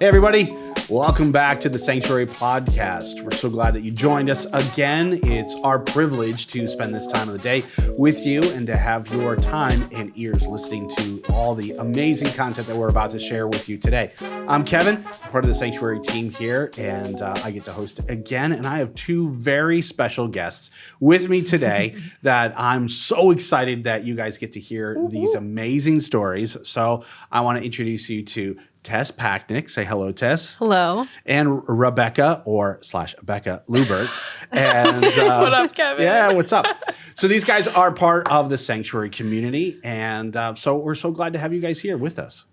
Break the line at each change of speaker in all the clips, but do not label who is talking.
everybody. Welcome back to the Sanctuary Podcast. We're so glad that you joined us again. It's our privilege to spend this time of the day with you and to have your time and ears listening to all the amazing content that we're about to share with you today. I'm Kevin, part of the Sanctuary team here, and I get to host again. And I have two very special guests with me today that I'm so excited that you guys get to hear these amazing stories. So I want to introduce you to Tess Packnick. Say hello, Tess.
Hello.
And Rebecca Becca Lubbert. And
what up, Kevin?
Yeah, what's up? So these guys are part of the Sanctuary community, and so we're so glad to have you guys here with us.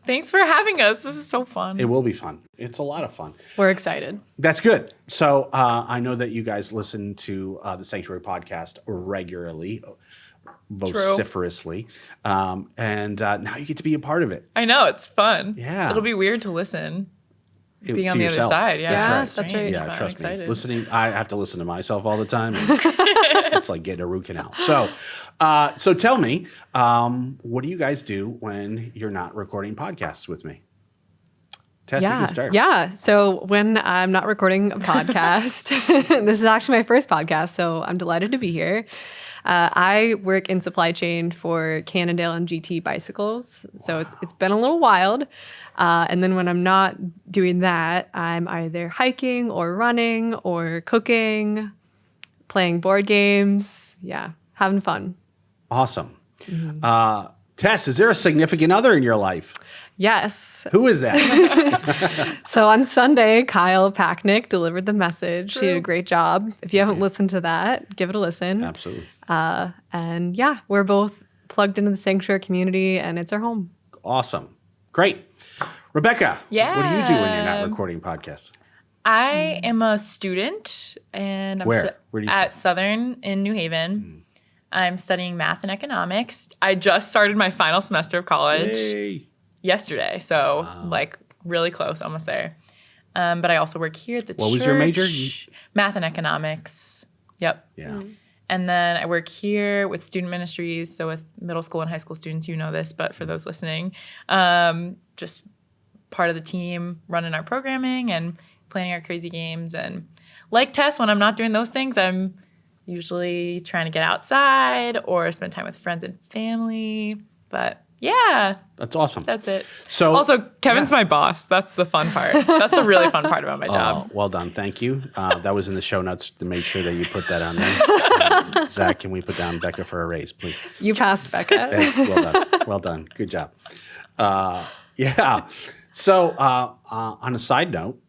Thanks for having us. This is so fun.
It will be fun. It's a lot of fun.
We're excited.
That's good. So I know that you guys listen to the Sanctuary podcast regularly, vociferously, and now you get to be a part of it.
I know, it's fun.
Yeah.
It'll be weird to listen. Being on the
yourself.
other side. Yeah,
That's
right.
Yeah,
I'm
trust
excited.
me. Listening, I have to listen to myself all the time. It's like getting a root canal. So tell me, what do you guys do when you're not recording podcasts with me? Tess, you can start.
Yeah. So when I'm not recording a podcast, this is actually my first podcast, so I'm delighted to be here. I work in supply chain for Cannondale and GT bicycles, so it's been a little wild. And then when I'm not doing that, I'm either hiking or running or cooking, playing board games. Yeah, having fun.
Awesome. Tess, is there a significant other in your life?
Yes.
Who is that?
So on Sunday, Kyle Packnick delivered the message. She did a great job. If you haven't listened to that, give it a listen.
Absolutely.
And yeah, we're both plugged into the Sanctuary community, and it's our home.
Awesome. Great. Rebecca,
Yeah.
what do you do when you're not recording podcasts?
I am a student, and I'm
Where do you
at Southern in New Haven. I'm studying math and economics. I just started my final semester of college yesterday, so like really close, almost there. But I also work here at the church.
What was your major?
Math and economics. Yep.
Yeah.
And then I work here with student ministries, so with middle school and high school students, you know this, but for those listening, just part of the team running our programming and planning our crazy games. And like Tess, when I'm not doing those things, I'm usually trying to get outside or spend time with friends and family. But yeah.
That's awesome.
That's it.
So
also, Kevin's my boss. That's the fun part. That's the really fun part about my job.
Well done. Thank you. That was in the show notes to make sure that you put that on there. Zach, can we put down Becca for a raise, please?
You passed, Becca.
Thanks. Well done. Well done. Good job. Yeah. So on a side note,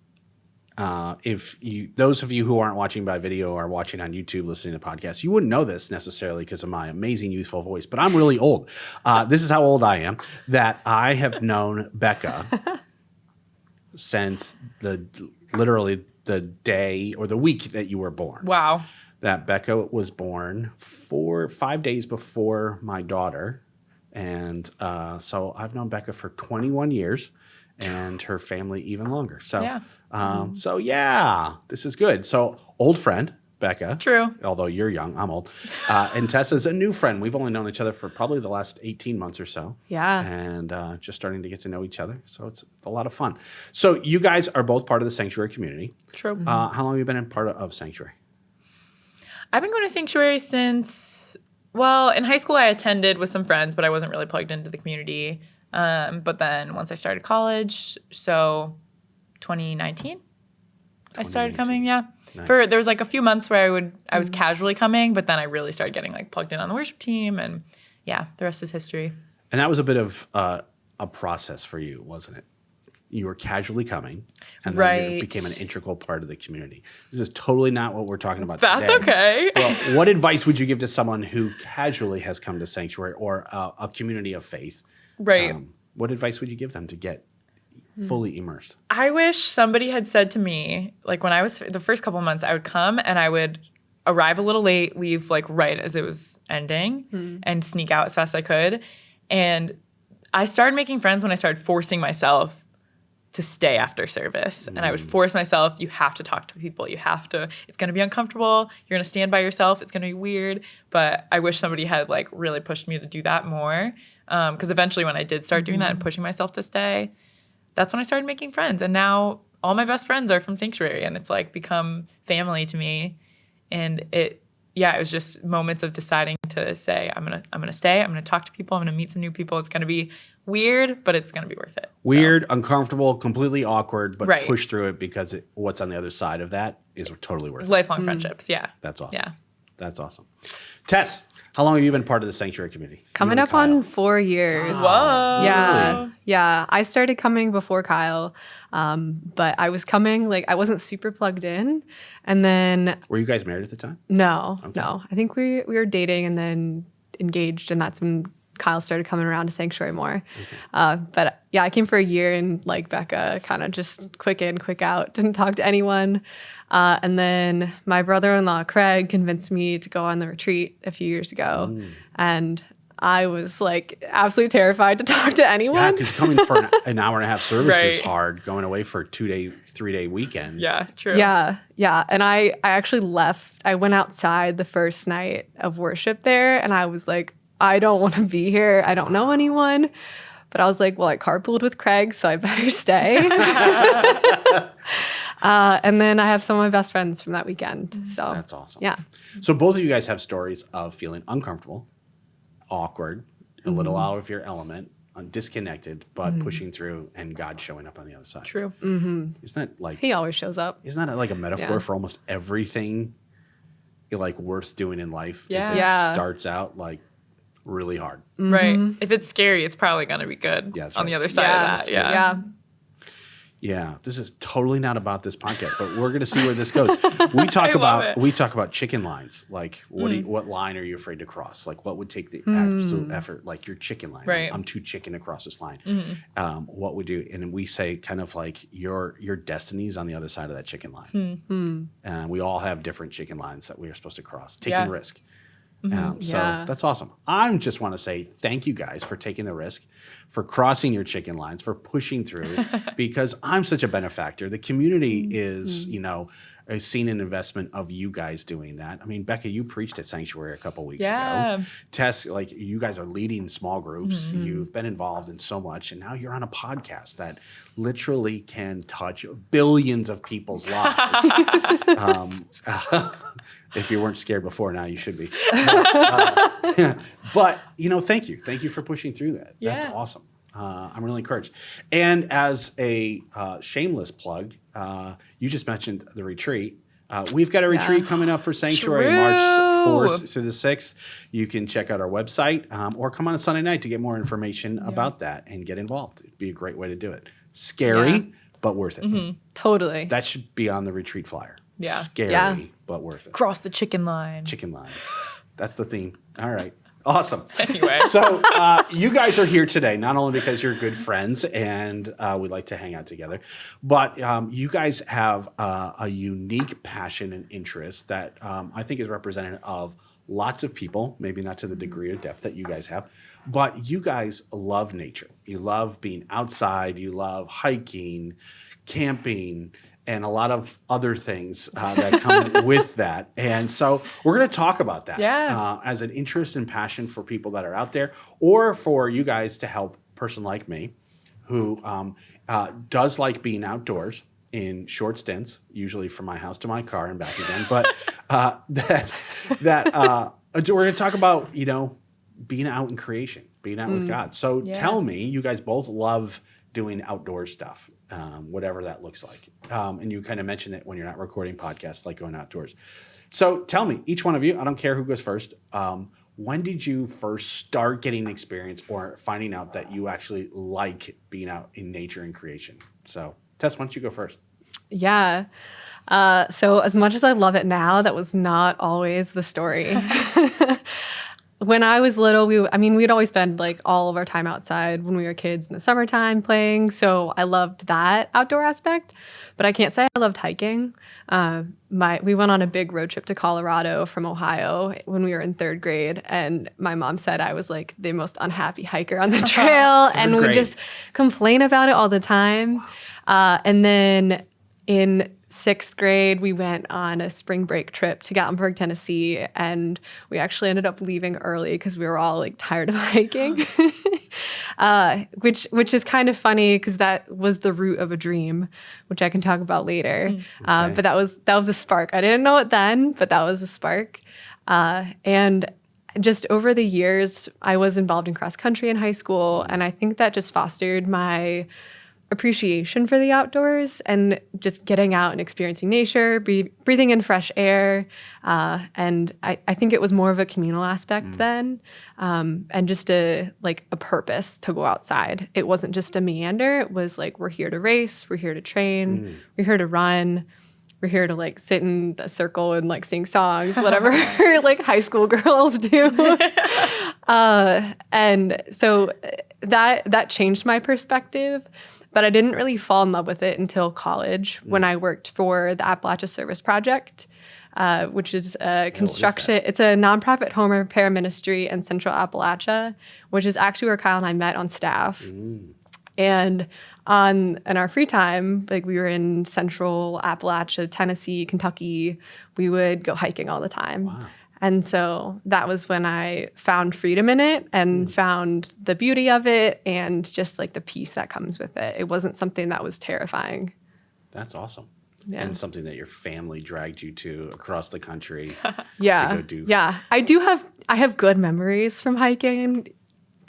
those of you who aren't watching by video or watching on YouTube, listening to podcasts, you wouldn't know this necessarily because of my amazing youthful voice, but I'm really old. This is how old I am, that I have known Becca since literally the day or the week that you were born.
Wow.
That Becca was born 5 days before my daughter. And so I've known Becca for 21 years. And her family even longer. So, this is good. So, old friend, Becca.
True.
Although you're young, I'm old. And Tessa's a new friend. We've only known each other for probably the last 18 months or so.
Yeah.
And just starting to get to know each other. So, it's a lot of fun. So, you guys are both part of the Sanctuary community.
True.
How long have you been in part of Sanctuary?
I've been going to Sanctuary since, in high school I attended with some friends, but I wasn't really plugged into the community. But then once I started college, so 2019, I started coming. Yeah. Nice. There was like a few months where I was casually coming, but then I really started getting like plugged in on the worship team, and yeah, the rest is history.
And that was a bit of a process for you, wasn't it? You were casually coming, and then you became an integral part of the community. This is totally not what we're talking about today.
That's okay.
Well, what advice would you give to someone who casually has come to Sanctuary or a community of faith?
Right.
What advice would you give them to get fully immersed?
I wish somebody had said to me, like when I was the first couple of months, I would come and I would arrive a little late, leave like right as it was ending, and sneak out as fast as I could. And I started making friends when I started forcing myself to stay after service. And I would force myself, you have to talk to people. You have to, it's going to be uncomfortable. You're going to stand by yourself. It's going to be weird. But I wish somebody had like really pushed me to do that more. Because eventually when I did start doing that and pushing myself to stay, that's when I started making friends. And now all my best friends are from Sanctuary, and it's like become family to me. And it was just moments of deciding to say, I'm gonna stay, I'm gonna talk to people, I'm gonna meet some new people. It's gonna be weird, but it's gonna be worth it.
Weird, uncomfortable, completely awkward, but
Right.
push through it because what's on the other side of that is totally worth it.
Lifelong friendships, yeah.
That's awesome.
Yeah.
That's awesome. Tess, how long have you been part of the Sanctuary community?
Coming
You and
up on
Kyle.
4 years.
Whoa.
Yeah. Yeah. I started coming before Kyle, but I was coming, like, I wasn't super plugged in. And then,
Were you guys married at the time?
no. I think we were dating and then engaged, and that's when Kyle started coming around to Sanctuary more. But yeah, I came for a year, and like Becca, kind of just quick in, quick out, didn't talk to anyone. And then my brother-in-law, Craig, convinced me to go on the retreat a few years ago. And I was like absolutely terrified to talk to anyone.
Yeah, because coming for an hour and a half service is
Right.
hard. Going away for a 3-day weekend.
Yeah, true.
Yeah. And I actually left. I went outside the first night of worship there, and I was like, I don't want to be here. I don't know anyone. But I was like, well, I carpooled with Craig, so I better stay. And then I have some of my best friends from that weekend. So
That's awesome.
Yeah.
So both of you guys have stories of feeling uncomfortable, awkward, a little out of your element, disconnected, but pushing through, and God showing up on the other side.
True.
Isn't that like
He always shows up.
Isn't that like a metaphor
Yeah.
for almost everything like worth doing in life?
Yeah.
Is it
Yeah.
starts out like really hard.
Right. If it's scary, it's probably going to be good
Yeah, that's
on
right.
the other side
Yeah.
of that. Yeah.
Yeah.
Yeah, this is totally not about this podcast, but we're gonna see where this goes. We talk
love
about
it.
chicken lines. Like, what line are you afraid to cross? Like, what would take the absolute effort? Like your chicken line.
Right.
I'm too chicken to cross this line. What would do? And we say kind of like your destiny is on the other side of that chicken line. And we all have different chicken lines that we are supposed to cross. Taking
Yeah.
risk.
Yeah.
So that's awesome. I just want to say thank you guys for taking the risk, for crossing your chicken lines, for pushing through, because I'm such a benefactor. The community is, has seen an investment of you guys doing that. I mean, Becca, you preached at Sanctuary a couple weeks
Yeah.
ago. Tess, like you guys are leading small groups. You've been involved in so much, and now you're on a podcast that literally can touch billions of people's lives. If you weren't scared before, now you should be. But, thank you. Thank you for pushing through that. That's
Yeah.
awesome. I'm really encouraged. And as a shameless plug, you just mentioned the retreat. We've got a retreat coming up for Sanctuary, March 4th through the 6th. You can check out our website or come on a Sunday night to get more information about that and get involved. It'd be a great way to do it. Scary, but worth it.
Totally.
That should be on the retreat flyer.
Yeah.
Scary,
Yeah.
but worth it.
Cross the chicken line.
Chicken line. That's the theme. All right. Awesome.
Anyway.
So you guys are here today, not only because you're good friends and we like to hang out together, but you guys have a unique passion and interest that I think is representative of lots of people, maybe not to the degree of depth that you guys have, but you guys love nature. You love being outside. You love hiking, camping, and a lot of other things that come with that. And so we're going to talk about that as an interest and passion for people that are out there, or for you guys to help a person like me who does like being outdoors in short stints, usually from my house to my car and back again. But we're going to talk about, being out in creation, being out with God. So tell me, you guys both love doing outdoor stuff. Whatever that looks like. And you kind of mentioned it when you're not recording podcasts, like going outdoors. So tell me, each one of you, I don't care who goes first, when did you first start getting experience or finding out that you actually like being out in nature and creation? So Tess, why don't you go first?
Yeah. So as much as I love it now, that was not always the story. When I was little, we'd always spend like all of our time outside when we were kids in the summertime playing. So I loved that outdoor aspect, but I can't say I loved hiking. We went on a big road trip to Colorado from Ohio when we were in 3rd grade, and my mom said I was like the most unhappy hiker on the trail, and would just complain about it all the time. And then in 6th grade, we went on a spring break trip to Gatlinburg, Tennessee, and we actually ended up leaving early because we were all like tired of hiking, which is kind of funny because that was the root of a dream, which I can talk about later. But that was a spark. I didn't know it then, but that was a spark. And just over the years, I was involved in cross country in high school, and I think that just fostered my appreciation for the outdoors and just getting out and experiencing nature, breathing in fresh air. And I think it was more of a communal aspect then, and just a purpose to go outside. It wasn't just a meander. It was like, we're here to race, we're here to train, we're here to run, we're here to like sit in a circle and like sing songs, whatever like high school girls do. And so that changed my perspective. But I didn't really fall in love with it until college when I worked for the Appalachia Service Project, which is a construction. It's a nonprofit home repair ministry in Central Appalachia, which is actually where Kyle and I met on staff. And in our free time, like we were in Central Appalachia, Tennessee, Kentucky, we would go hiking all the time. Wow. And so that was when I found freedom in it and found the beauty of it and just like the peace that comes with it. It wasn't something that was terrifying.
That's awesome.
Yeah.
And something that your family dragged you to across the country
yeah.
to go do.
Yeah. I have good memories from hiking and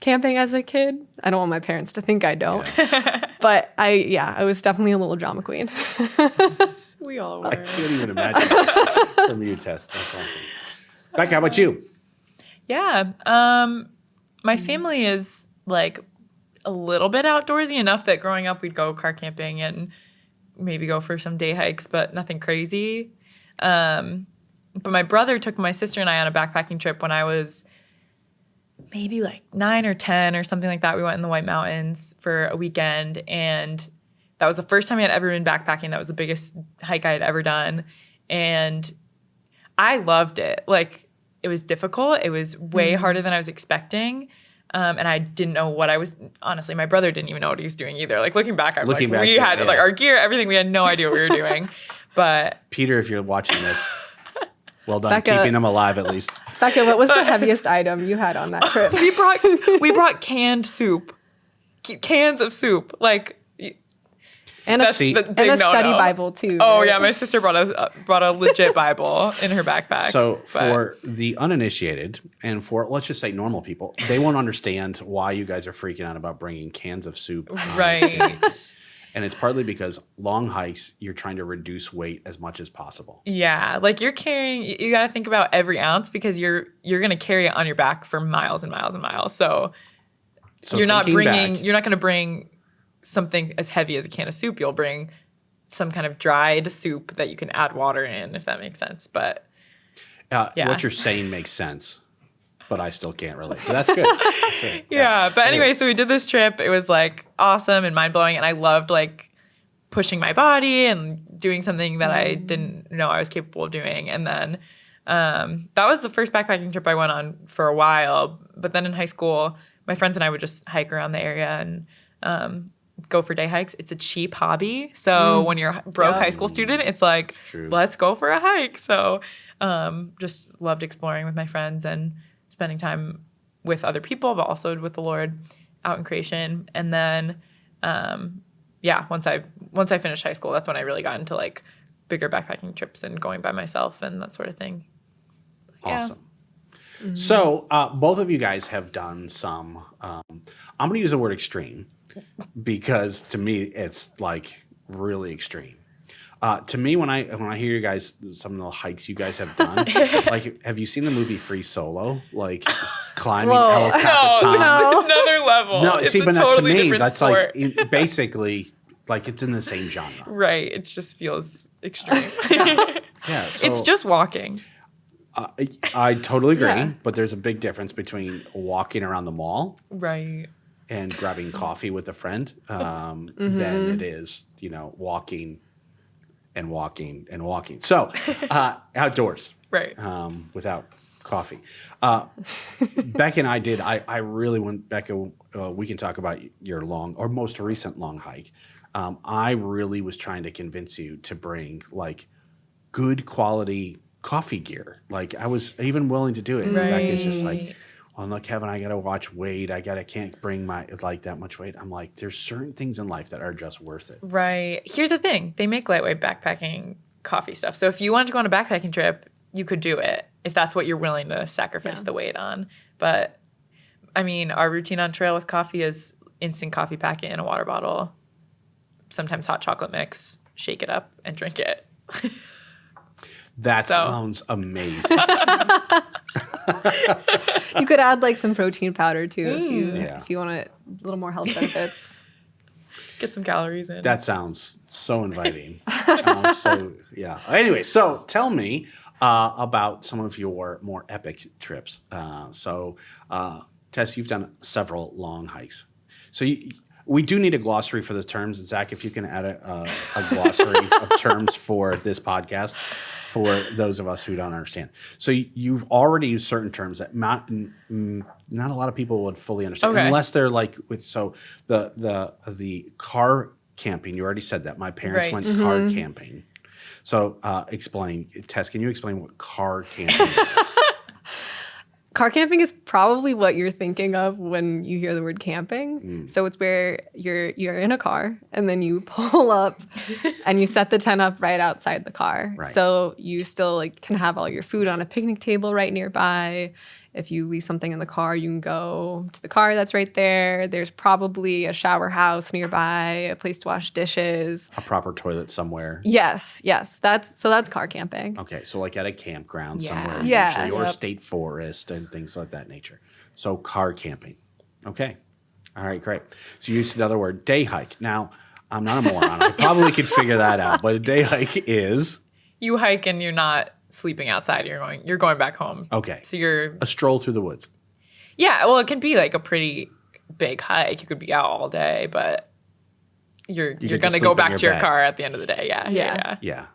camping as a kid. I don't want my parents to think I don't. Yeah. But I was definitely a little drama queen.
We all were.
I can't even imagine from you, Tess. That's awesome. Becca, how about you?
Yeah. My family is like a little bit outdoorsy enough that growing up we'd go car camping and maybe go for some day hikes, but nothing crazy. But my brother took my sister and I on a backpacking trip when I was maybe like 9 or 10 or something like that. We went in the White Mountains for a weekend, and that was the first time I had ever been backpacking. That was the biggest hike I had ever done. And I loved it. Like, it was difficult. It was way harder than I was expecting. And I didn't know what I was, honestly, my brother didn't even know what he was doing either. Like, looking back, we had like our gear, everything. We had no idea what we were doing. But
Peter, if you're watching this, well done,
Becca,
keeping them alive at least.
Becca, what was the heaviest item you had on that trip?
we brought canned soup, cans of soup, like.
And a study Bible too.
Oh
right?
Yeah, my sister brought a legit Bible in her backpack.
So for the uninitiated and for, let's just say, normal people, they won't understand why you guys are freaking out about bringing cans of soup.
Right.
And it's partly because long hikes, you're trying to reduce weight as much as possible.
Yeah, like you got to think about every ounce because you're going to carry it on your back for miles and miles and miles. So you're not going to bring something as heavy as a can of soup. You'll bring some kind of dried soup that you can add water in, if that makes sense. But
what you're saying makes sense, but I still can't relate. But that's good. Sure.
Yeah. But anyway, so we did this trip. It was like awesome and mind blowing, and I loved like pushing my body and doing something that I didn't know I was capable of doing. And then that was the first backpacking trip I went on for a while. But then in high school, my friends and I would just hike around the area and go for day hikes. It's a cheap hobby. So when you're a broke high school student, it's like, let's go for a hike. So just loved exploring with my friends and spending time with other people, but also with the Lord out in creation. And then, once I finished high school, that's when I really got into like bigger backpacking trips and going by myself and that sort of thing.
Awesome. Yeah. So both of you guys have done some, I'm going to use the word extreme because to me, it's like really extreme. To me, when I hear you guys, some of the hikes you guys have done, like, have you seen the movie Free Solo? Like climbing helicopter time?
No, it's another level.
No,
it's
see, but
totally
to me, that's
sport.
like basically like it's in the same genre.
Right. It just feels extreme.
Yeah. So,
it's just walking.
I totally agree, but there's a big difference between walking around the mall,
right,
and grabbing coffee with a friend, than it is, walking and walking and walking. So outdoors,
right,
without coffee. Becca and I did. I really want Becca. We can talk about your long or most recent long hike. I really was trying to convince you to bring like good quality coffee gear. Like I was even willing to do it.
Right.
Becca's just like, well, look, Kevin, I got to watch weight. I can't bring my like that much weight. I'm like, there's certain things in life that are just worth it.
Right. Here's the thing. They make lightweight backpacking coffee stuff. So if you wanted to go on a backpacking trip, you could do it if that's what you're willing to sacrifice the weight on. But I mean, our routine on trail with coffee is instant coffee packet in a water bottle, sometimes hot chocolate mix, shake it up and drink it.
That sounds amazing.
You could add like some protein powder too if you want a little more health benefits.
Get some calories in.
That sounds so inviting. Anyway, so tell me about some of your more epic trips. Tess, you've done several long hikes. So we do need a glossary for the terms. And Zach, if you can add a glossary of terms for this podcast for those of us who don't understand. So you've already used certain terms that not a lot of people would fully understand unless they're like the car camping. You already said that. My parents went car camping. So explain, Tess, can you explain what car camping is?
Car camping is probably what you're thinking of when you hear the word camping. So it's where you're in a car and then you pull up and you set the tent up right outside the car.
Right.
So you still like can have all your food on a picnic table right nearby. If you leave something in the car, you can go to the car that's right there. There's probably a shower house nearby, a place to wash dishes.
A proper toilet somewhere.
Yes. That's car camping.
Okay, so like at a campground somewhere,
Yeah.
usually, or a state forest and things like that nature. So car camping. Okay. All right, great. So you used another word, day hike. Now, I'm not a moron. I probably could figure that out, but a day hike is?
You hike and you're not sleeping outside. You're going back home.
Okay.
So you're
a stroll through the woods.
Yeah, well, it can be like a pretty big hike. You could be out all day, but you're going to go back to your car at the end of the day. Yeah.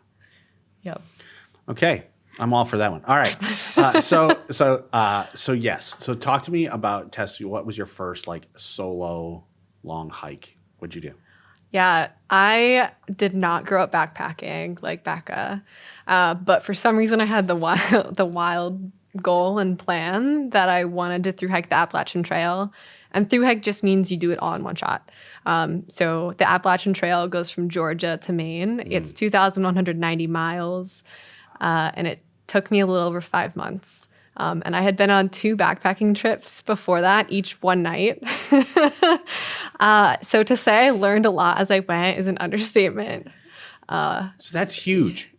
Yep.
Okay. I'm all for that one. All right. So yes. So talk to me about, Tess, what was your first like solo long hike? What'd you do?
Yeah, I did not grow up backpacking like Becca, but for some reason I had the wild goal and plan that I wanted to thru hike the Appalachian Trail. And thru hike just means you do it all in one shot. So the Appalachian Trail goes from Georgia to Maine. It's 2,190 miles, and it took me a little over 5 months. And I had been on 2 backpacking trips before that, each one night. So to say I learned a lot as I went is an understatement.
So that's huge.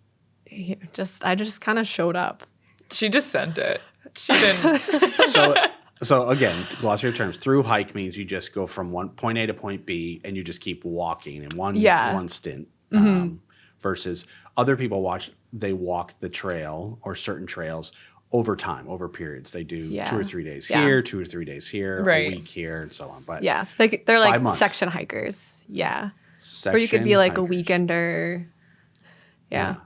I just kind of showed up.
She just sent it. She didn't.
So again, glossary terms. Through hike means you just go from one point A to point B, and you just keep walking in one stint. Versus other people walk the trail or certain trails over time, over periods. They do 2 or 3 days here, 2 or 3 days here, a week here, and so on. But
so they're like section hikers. Yeah. Or you could be like a weekender. Yeah.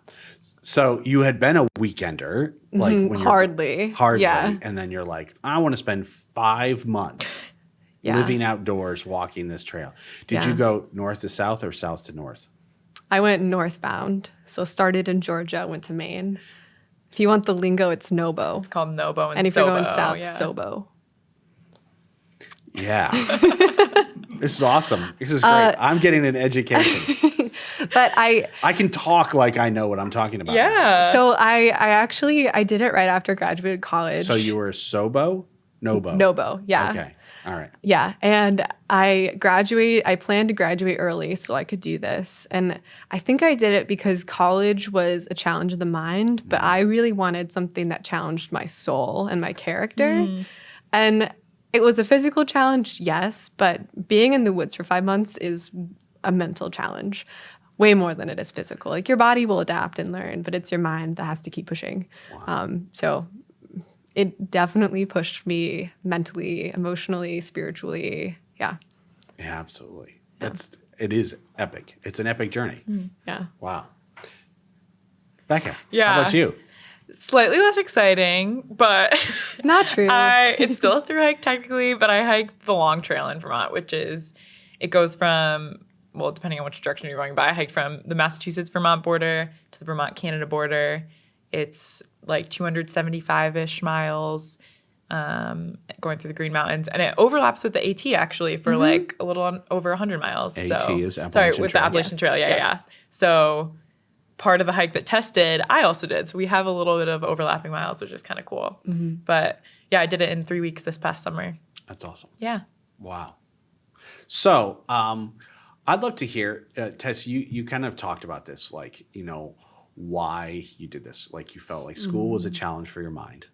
So you had been a weekender, like when
hardly,
and then you're like, I want to spend 5 months living outdoors, walking this trail. Did you go north to south or south to north?
I went northbound, so started in Georgia, went to Maine. If you want the lingo, it's Nobo.
It's called Nobo and Sobo.
And if you're going south, Sobo.
Yeah. This is awesome. This is great. I'm getting an education.
But I
can talk like I know what I'm talking about.
Yeah.
So I did it right after graduated college.
So you were Sobo? Nobo.
Nobo, yeah.
Okay. All right.
Yeah. And I planned to graduate early so I could do this. And I think I did it because college was a challenge of the mind, but I really wanted something that challenged my soul and my character. And it was a physical challenge, yes, but being in the woods for 5 months is a mental challenge. Way more than it is physical. Like your body will adapt and learn, but it's your mind that has to keep pushing. Wow. So it definitely pushed me mentally, emotionally, spiritually. Yeah.
Yeah, absolutely. It is epic. It's an epic journey.
Yeah.
Wow. Becca,
how
about you?
Slightly less exciting, but
not true.
It's still a thru hike technically, but I hiked the long trail in Vermont, which is, it goes from well, depending on which direction you're going by, I hiked from the Massachusetts-Vermont border to the Vermont-Canada border. It's like 275-ish miles going through the Green Mountains. And it overlaps with the AT, actually, for like a little over 100 miles.
AT
so,
is Appalachian
sorry, with
Trail.
the Appalachian Trail. Yeah. So part of the hike that Tess did, I also did. So we have a little bit of overlapping miles, which is kind of cool. But yeah, I did it in 3 weeks this past summer.
That's awesome.
Yeah.
Wow. So I'd love to hear, Tess, you kind of talked about this, like, you know, why you did this. Like you felt like school was a challenge for your mind.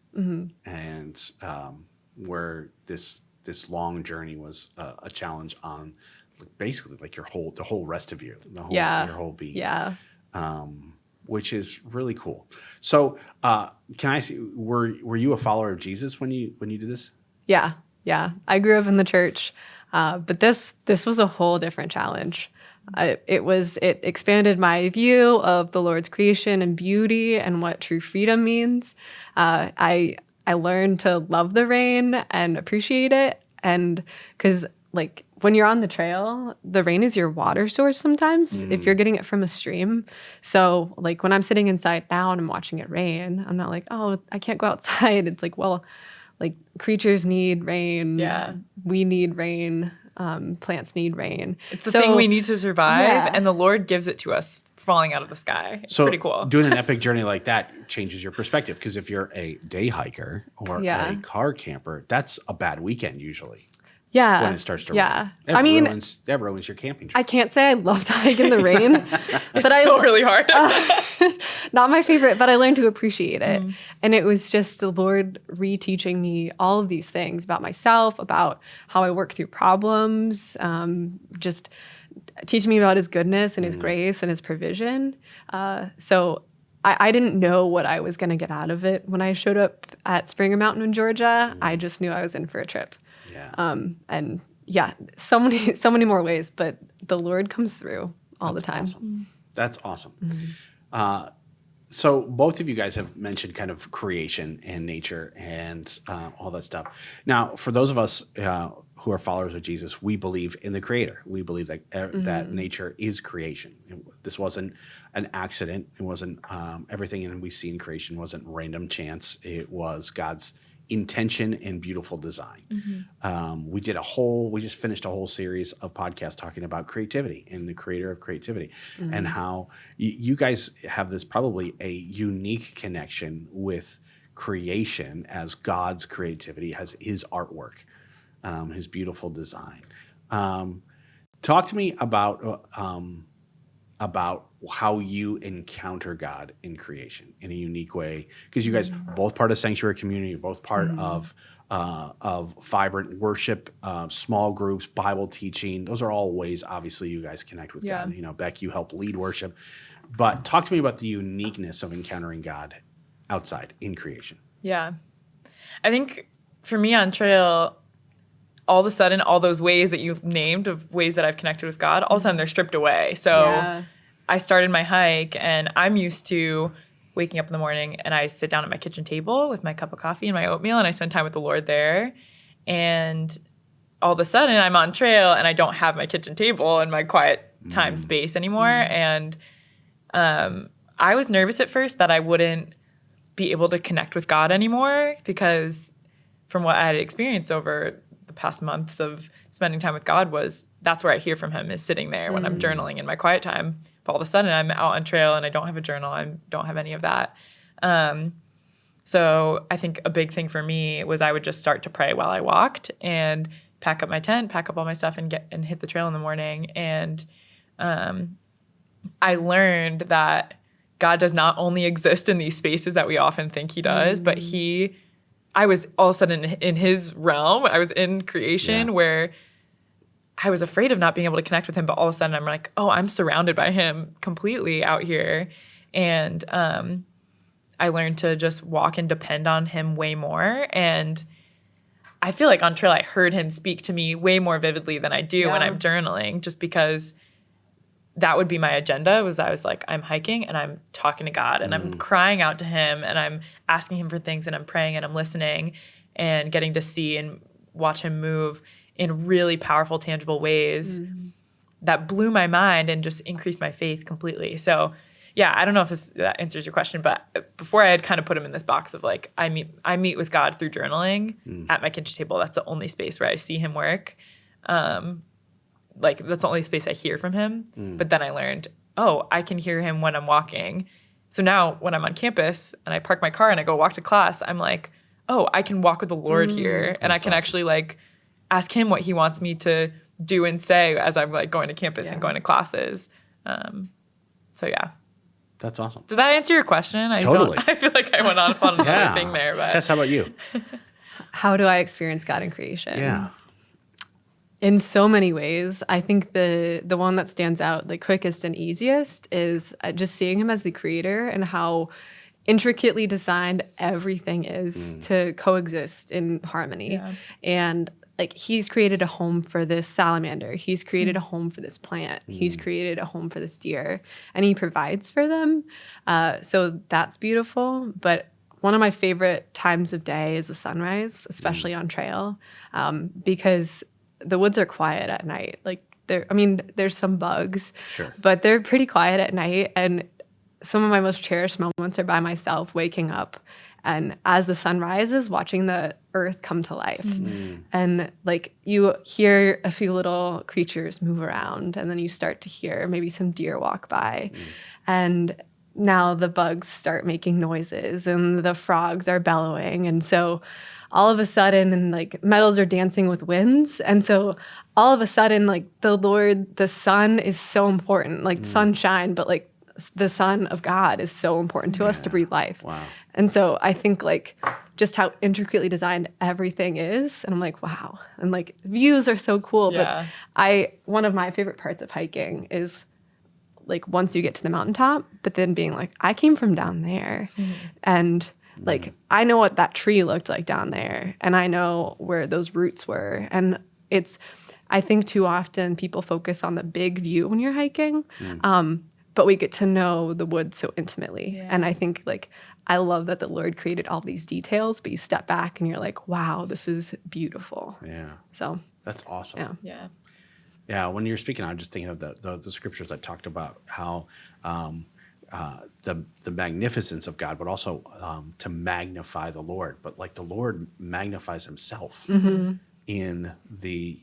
And where this long journey was a challenge on basically like the whole rest of you, your whole being.
Yeah.
Which is really cool. So can I see, were you a follower of Jesus when you did this?
Yeah. Yeah. I grew up in the church, but this was a whole different challenge. It expanded my view of the Lord's creation and beauty and what true freedom means. I learned to love the rain and appreciate it. And because like when you're on the trail, the rain is your water source sometimes if you're getting it from a stream. So like when I'm sitting inside now and I'm watching it rain, I'm not like, oh, I can't go outside. It's like, well, like creatures need rain. Yeah. We need rain. Plants need rain.
It's the thing we need to survive, and the Lord gives it to us falling out of the sky. It's pretty cool.
Doing an epic journey like that changes your perspective, because if you're a day hiker or a car camper, that's a bad weekend usually.
Yeah.
When it starts to
rain.
That ruins your camping trip.
I can't say I love to hike in the rain.
But it's really hard.
Not my favorite, but I learned to appreciate it. And it was just the Lord reteaching me all of these things about myself, about how I work through problems, just teaching me about his goodness and his grace and his provision. So I didn't know what I was going to get out of it when I showed up at Springer Mountain in Georgia. I just knew I was in for a trip. Yeah. And yeah, so many more ways, but the Lord comes through all the time.
Awesome. That's awesome. So both of you guys have mentioned kind of creation and nature and all that stuff. Now, for those of us who are followers of Jesus, we believe in the Creator. We believe that that nature is creation. This wasn't an accident. It wasn't everything we see in creation wasn't random chance. It was God's intention and beautiful design. We just finished a whole series of podcasts talking about creativity and the creator of creativity and how you guys have this probably a unique connection with creation as God's creativity, as his artwork, his beautiful design. Talk to me about how you encounter God in creation in a unique way, because you guys both part of Sanctuary community, you're both part of vibrant worship, small groups, Bible teaching. Those are all ways, obviously, you guys connect with God. You know, Beck, you help lead worship, but talk to me about the uniqueness of encountering God outside in creation.
Yeah, I think for me on trail, all of a sudden, all those ways that you've named of ways that I've connected with God, all of a sudden they're stripped away. So I started my hike, and I'm used to waking up in the morning and I sit down at my kitchen table with my cup of coffee and my oatmeal, and I spend time with the Lord there. And all of a sudden I'm on trail and I don't have my kitchen table and my quiet time space anymore. And I was nervous at first that I wouldn't be able to connect with God anymore, because from what I had experienced over the past months of spending time with God was that's where I hear from him, is sitting there when I'm journaling in my quiet time. But all of a sudden I'm out on trail and I don't have a journal. I don't have any of that. So I think a big thing for me was I would just start to pray while I walked and pack up my tent, pack up all my stuff and hit the trail in the morning. And I learned that God does not only exist in these spaces that we often think he does, but I was all of a sudden in his realm. I was in creation where I was afraid of not being able to connect with him, but all of a sudden I'm like, oh, I'm surrounded by him completely out here. And I learned to just walk and depend on him way more. And I feel like on trail I heard him speak to me way more vividly than I do when I'm journaling, just because that would be my agenda. I was like, I'm hiking and I'm talking to God and I'm crying out to him and I'm asking him for things and I'm praying and I'm listening and getting to see and watch him move in really powerful, tangible ways. that blew my mind and just increased my faith completely. So yeah, I don't know if that answers your question, but before I had kind of put him in this box of like, I meet with God through journaling at my kitchen table. That's the only space where I see him work. Like that's the only space I hear from him. But then I learned, I can hear him when I'm walking. So now when I'm on campus and I park my car and I go walk to class, I'm like, I can walk with the Lord here. And I can actually like ask him what he wants me to do and say as I'm like going to campus and going to classes. So yeah.
That's awesome.
Did that answer your question?
Totally.
I feel like I went on another thing there. But
Tess, how about you?
How do I experience God in creation?
Yeah.
In so many ways. I think the one that stands out the quickest and easiest is just seeing him as the creator and how intricately designed everything is to coexist in harmony. Yeah. And like he's created a home for this salamander. He's created a home for this plant. He's created a home for this deer. And he provides for them. So that's beautiful. But one of my favorite times of day is the sunrise, especially on trail, because the woods are quiet at night. Like there's some bugs, but they're pretty quiet at night. And some of my most cherished moments are by myself, waking up and as the sun rises, watching the earth come to life. And like you hear a few little creatures move around, and then you start to hear maybe some deer walk by. And now the bugs start making noises and the frogs are bellowing. And so all of a sudden, and like metals are dancing with winds. And so all of a sudden, like the Lord, the sun is so important, like sunshine, but like the Son of God is so important to us to breathe life.
Wow.
And so I think like just how intricately designed everything is. And I'm like, wow. And like views are so cool.
Yeah.
But one of my favorite parts of hiking is like once you get to the mountaintop, but then being like, I came from down there. And like, I know what that tree looked like down there. And I know where those roots were. And I think too often people focus on the big view when you're hiking. But we get to know the woods so intimately. Yeah. And I think like, I love that the Lord created all these details, but you step back and you're like, wow, this is beautiful.
Yeah.
So
that's awesome.
Yeah.
Yeah. When you're speaking, I'm just thinking of the scriptures that talked about how the magnificence of God, but also to magnify the Lord. But like the Lord magnifies himself in the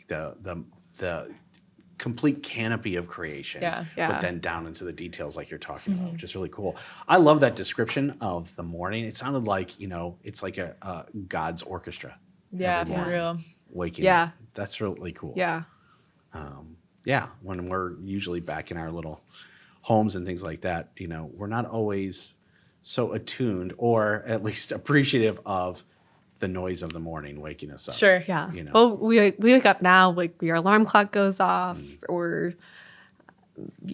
complete canopy of creation, but then down into the details like you're talking about, which is really cool. I love that description of the morning. It sounded like, it's like a God's orchestra.
Yeah, for real.
Waking up. That's really cool.
Yeah.
When we're usually back in our little homes and things like that, we're not always so attuned or at least appreciative of the noise of the morning waking us up.
Sure.
Yeah. Well, we wake up now, like your alarm clock goes off, or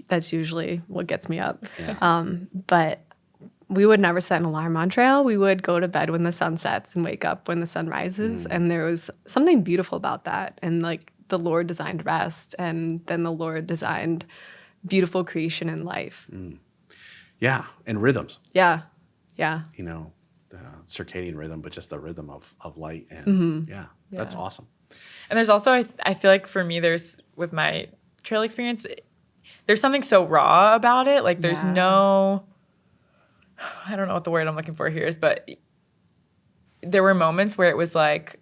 that's usually what gets me up. Yeah. But we would never set an alarm on trail. We would go to bed when the sun sets and wake up when the sun rises. And there was something beautiful about that. And like the Lord designed rest, and then the Lord designed beautiful creation and life.
Yeah. And rhythms.
Yeah.
Circadian rhythm, but just the rhythm of light. And that's awesome.
And there's also, I feel like for me, with my trail experience, there's something so raw about it. Like there's no, I don't know what the word I'm looking for here is, but there were moments where it was like,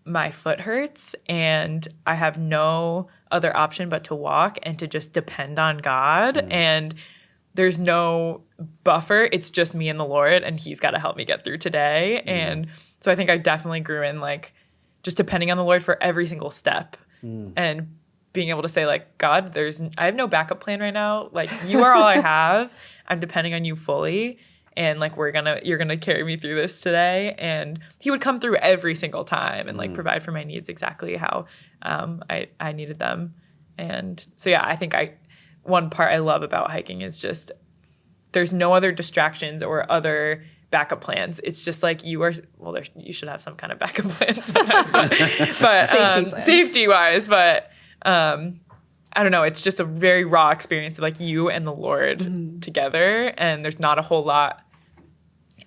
my foot hurts and I have no other option but to walk and to just depend on God. And there's no buffer. It's just me and the Lord, and he's got to help me get through today. And so I think I definitely grew in like just depending on the Lord for every single step and being able to say like, God, I have no backup plan right now. Like you are all I have. I'm depending on you fully. And like, you're going to carry me through this today. And he would come through every single time and like provide for my needs exactly how I needed them. And so, yeah, I think one part I love about hiking is just there's no other distractions or other backup plans. It's just like you should have some kind of backup plan sometimes, but safety wise. But I don't know. It's just a very raw experience of like you and the Lord together, and there's not a whole lot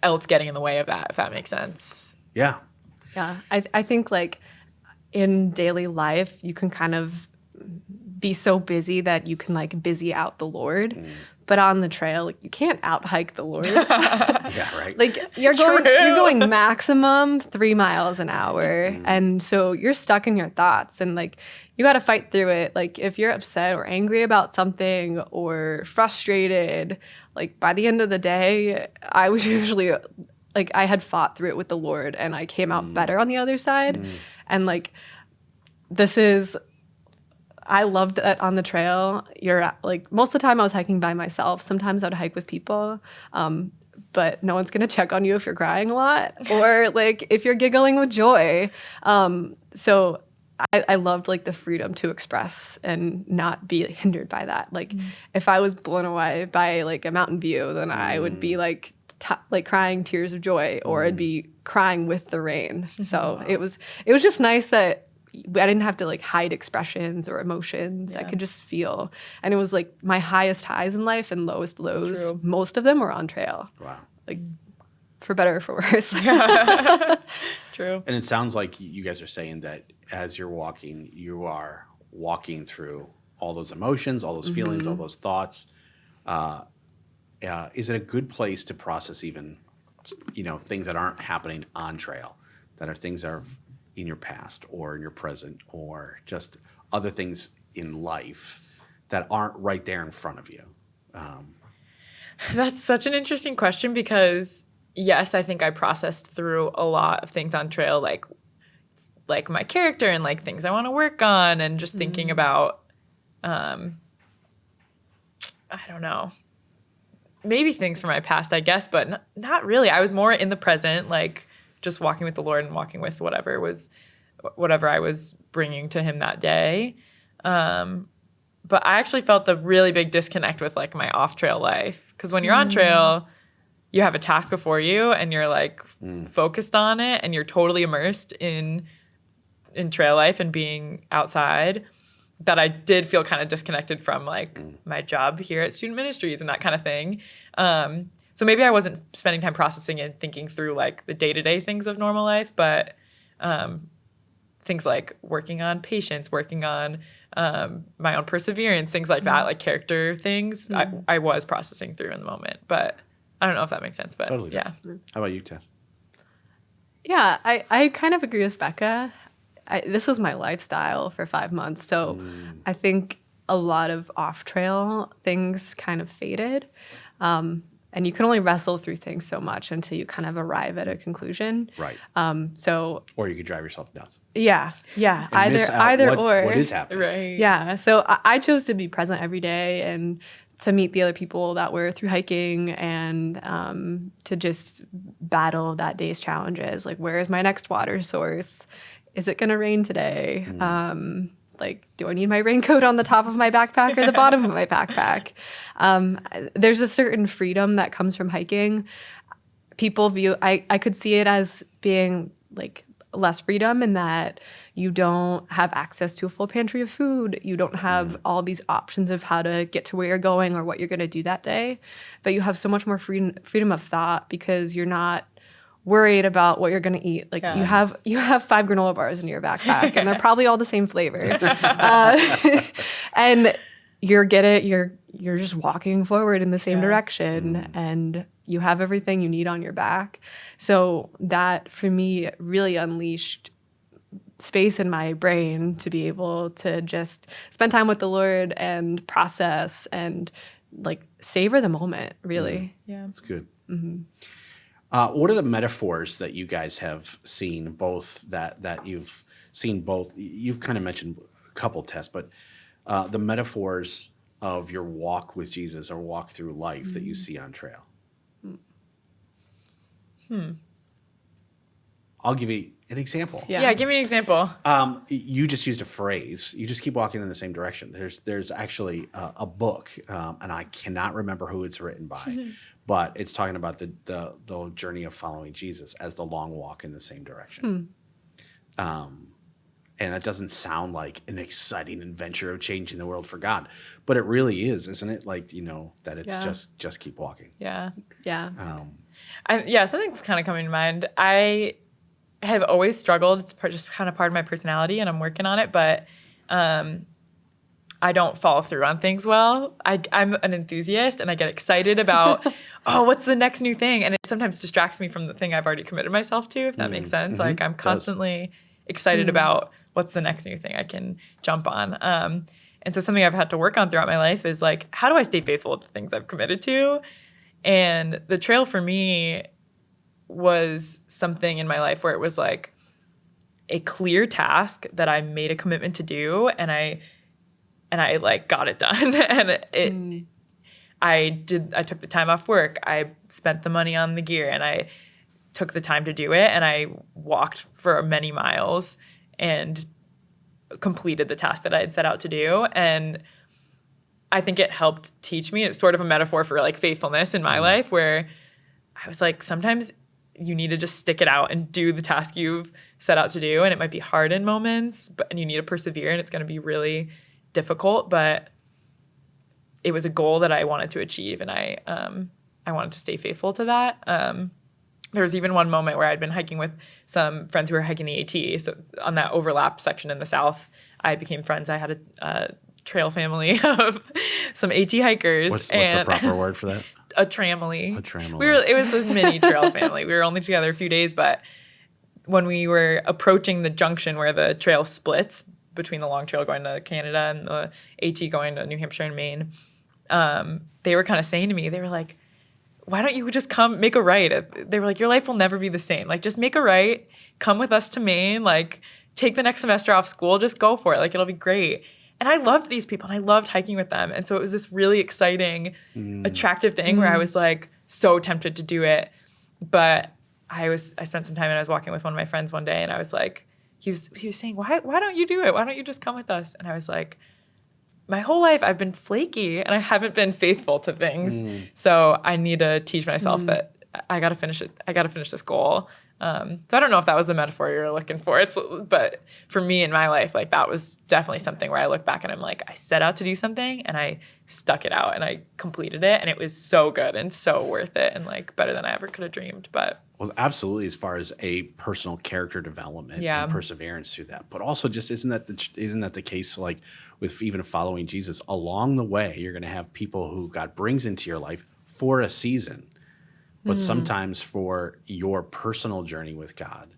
else getting in the way of that, if that makes sense.
Yeah.
Yeah. I think like in daily life, you can kind of be so busy that you can like busy out the Lord. But on the trail, like, you can't out hike the Lord.
Yeah, right.
Like you're going maximum 3 miles an hour. And so you're stuck in your thoughts and like you got to fight through it. Like if you're upset or angry about something or frustrated, like by the end of the day, I was usually like I had fought through it with the Lord and I came out better on the other side. And like I loved it on the trail. Like most of the time I was hiking by myself. Sometimes I would hike with people. But no one's going to check on you if you're crying a lot or like if you're giggling with joy. So I loved like the freedom to express and not be hindered by that. Like if I was blown away by like a mountain view, then I would be like crying tears of joy, or I'd be crying with the rain. So it was just nice that I didn't have to like hide expressions or emotions. I could just feel. And it was like my highest highs in life and lowest lows.
True.
Most of them were on trail.
Wow.
Like for better or for worse.
True.
And it sounds like you guys are saying that as you're walking, you are walking through all those emotions, all those feelings, all those thoughts. Is it a good place to process even, things that aren't happening on trail, that are things that are in your past or in your present or just other things in life that aren't right there in front of you?
That's such an interesting question because, yes, I think I processed through a lot of things on trail, like my character and like things I want to work on and just thinking about, I don't know, maybe things from my past, I guess, but not really. I was more in the present, like just walking with the Lord and walking with whatever I was bringing to him that day. But I actually felt the really big disconnect with like my off-trail life. Because when you're on trail, you have a task before you and you're like focused on it and you're totally immersed in trail life and being outside, that I did feel kind of disconnected from like my job here at Student Ministries and that kind of thing. So maybe I wasn't spending time processing and thinking through like the day-to-day things of normal life, but things like working on patience, working on my own perseverance, things like that, like character things, I was processing through in the moment. But I don't know if that makes sense, but
Totally does.
Yeah.
How about you, Tess?
Yeah, I kind of agree with Becca. This was my lifestyle for 5 months. So I think a lot of off-trail things kind of faded. And you can only wrestle through things so much until you kind of arrive at a conclusion.
Right.
Or
you could drive yourself nuts.
Yeah.
And miss out
Either
what
or.
is happening.
Right.
Yeah. So I chose to be present every day and to meet the other people that were through hiking and to just battle that day's challenges. Like, where is my next water source? Is it going to rain today? Like, do I need my raincoat on the top of my backpack or the bottom of my backpack? There's a certain freedom that comes from hiking. People view, I could see it as being like less freedom in that you don't have access to a full pantry of food. You don't have all these options of how to get to where you're going or what you're going to do that day. But you have so much more freedom of thought because you're not worried about what you're going to eat. Like you have 5 granola bars in your backpack and they're probably all the same flavor. And you're just walking forward in the same direction and you have everything you need on your back. So that for me really unleashed space in my brain to be able to just spend time with the Lord and process and like savor the moment, really.
Yeah.
That's good. What are the metaphors that you guys have seen, both that you've seen both? You've kind of mentioned a couple, Tess, but the metaphors of your walk with Jesus or walk through life that you see on trail. I'll give you an example.
Yeah, give me an example.
You just used a phrase. You just keep walking in the same direction. There's actually a book, and I cannot remember who it's written by, but it's talking about the journey of following Jesus as the long walk in the same direction. And that doesn't sound like an exciting adventure of changing the world for God, but it really is, isn't it? Like, that it's just keep walking.
Yeah.
Yeah.
Something's kind of coming to mind. I have always struggled. It's just kind of part of my personality, and I'm working on it. But I I don't follow through on things well. I'm an enthusiast and I get excited about, what's the next new thing? And it sometimes distracts me from the thing I've already committed myself to, if that makes sense. Like I'm constantly excited about what's the next new thing I can jump on. And so something I've had to work on throughout my life is like, how do I stay faithful to things I've committed to? And the trail for me was something in my life where it was like a clear task that I made a commitment to do, and I like got it done. And I took the time off work. I spent the money on the gear, and I took the time to do it, and I walked for many miles and completed the task that I had set out to do. And I think it helped teach me. It's sort of a metaphor for like faithfulness in my life, where I was like, sometimes you need to just stick it out and do the task you've set out to do. And it might be hard in moments, and you need to persevere, and it's going to be really difficult, but it was a goal that I wanted to achieve, and I wanted to stay faithful to that. There was even one moment where I'd been hiking with some friends who were hiking the AT. So on that overlap section in the South, I became friends. I had a trail family of some AT hikers.
What's the proper word for that?
A tramily.
A tramily.
It was a mini trail family. We were only together a few days, but when we were approaching the junction where the trail splits between the long trail going to Canada and the AT going to New Hampshire and Maine, they were kind of saying to me, they were like, why don't you just come make a right? They were like, your life will never be the same. Like, just make a right, come with us to Maine, like, take the next semester off school, just go for it. Like, it'll be great. And I loved these people, and I loved hiking with them. And so it was this really exciting, attractive thing where I was like so tempted to do it. But I spent some time, and I was walking with one of my friends one day, and I was like, he was saying, why don't you do it? Why don't you just come with us? And I was like, my whole life I've been flaky, and I haven't been faithful to things. So I need to teach myself that I got to finish it. I got to finish this goal. So I don't know if that was the metaphor you're looking for. But for me in my life, like that was definitely something where I look back and I'm like, I set out to do something and I stuck it out and I completed it, and it was so good and so worth it, and like better than I ever could have dreamed. But
well, absolutely, as far as a personal character development and perseverance through that, but also just isn't that the case like with even following Jesus? Along the way, you're going to have people who God brings into your life for a season. But sometimes for your personal journey with God,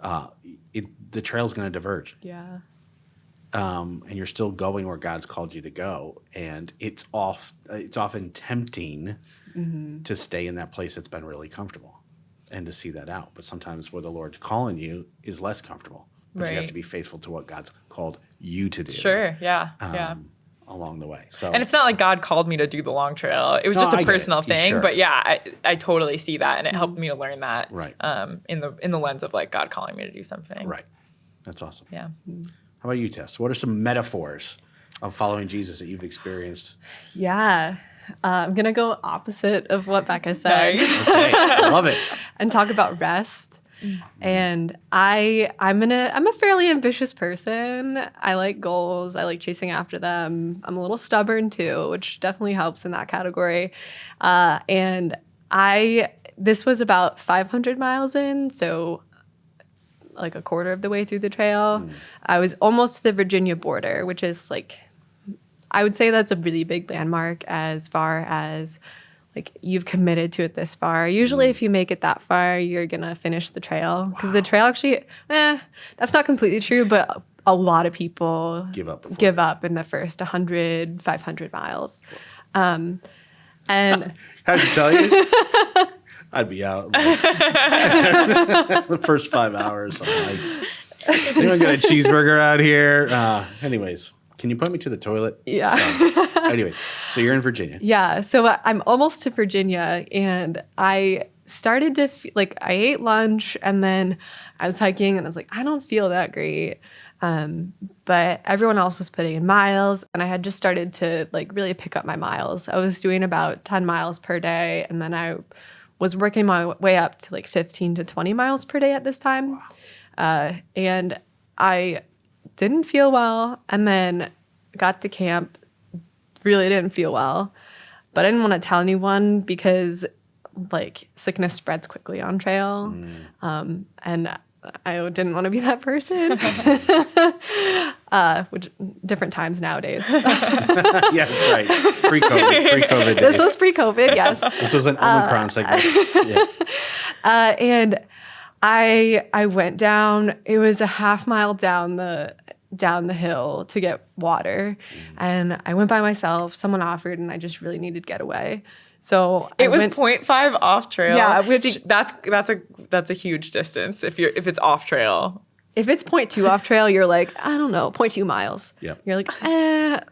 the trail's going to diverge.
Yeah.
And you're still going where God's called you to go. And it's often tempting to stay in that place that's been really comfortable and to see that out. But sometimes where the Lord's calling you is less comfortable. But you have to be faithful to what God's called you to do.
Sure, yeah.
Along the way. So,
and it's not like God called me to do the long trail. It was just a personal thing. Sure. But yeah, I totally see that, and it helped me to learn that.
Right.
In the lens of like God calling me to do something.
Right. That's awesome.
Yeah.
How about you, Tess? What are some metaphors of following Jesus that you've experienced?
Yeah. I'm going to go opposite of what Becca said.
Nice.
Okay. I love it.
And talk about rest. And I'm a fairly ambitious person. I like goals. I like chasing after them. I'm a little stubborn too, which definitely helps in that category. And this was about 500 miles in, so like a quarter of the way through the trail. I was almost to the Virginia border, which is like, I would say that's a really big landmark as far as like you've committed to it this far. Usually if you make it that far, you're going to finish the trail. Because the trail actually, that's not completely true, but a lot of people give up in the first 100, 500 miles. And
I have to tell you, I'd be out the first 5 hours. Anyone got a cheeseburger out here? Anyways, can you put me to the toilet?
Yeah.
Anyways, so you're in Virginia.
Yeah. So I'm almost to Virginia, and I started to I ate lunch, and then I was hiking, and I was like, I don't feel that great. But everyone else was putting in miles, and I had just started to like really pick up my miles. I was doing about 10 miles per day, and then I was working my way up to like 15 to 20 miles per day at this time. Wow. And I didn't feel well, and then got to camp, really didn't feel well, but I didn't want to tell anyone because like sickness spreads quickly on trail. And I didn't want to be that person. Which different times nowadays.
Yeah, that's right. Pre-COVID.
This was pre-COVID, yes.
This was an Omicron segment. Yeah.
And I went down. It was a half mile down the hill to get water, and I went by myself. Someone offered, and I just really needed to get away. So
it was 0.5 off trail.
Yeah, which
see, that's a huge distance if it's off trail.
If it's 0.2 off trail, you're like, I don't know, 0.2 miles.
Yep.
You're like,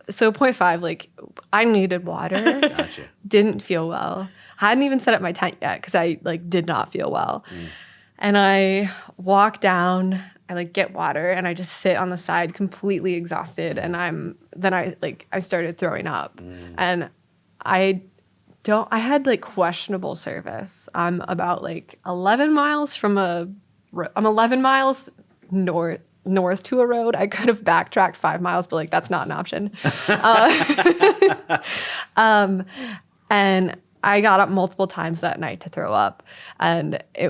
So 0.5, like, I needed water.
Gotcha.
Didn't feel well. Hadn't even set up my tent yet because I like did not feel well. And I walk down, I like get water, and I just sit on the side completely exhausted. And I started throwing up. And I had like questionable service. I'm about like 11 miles north to a road. I could have backtracked 5 miles, but like that's not an option. And I got up multiple times that night to throw up, and I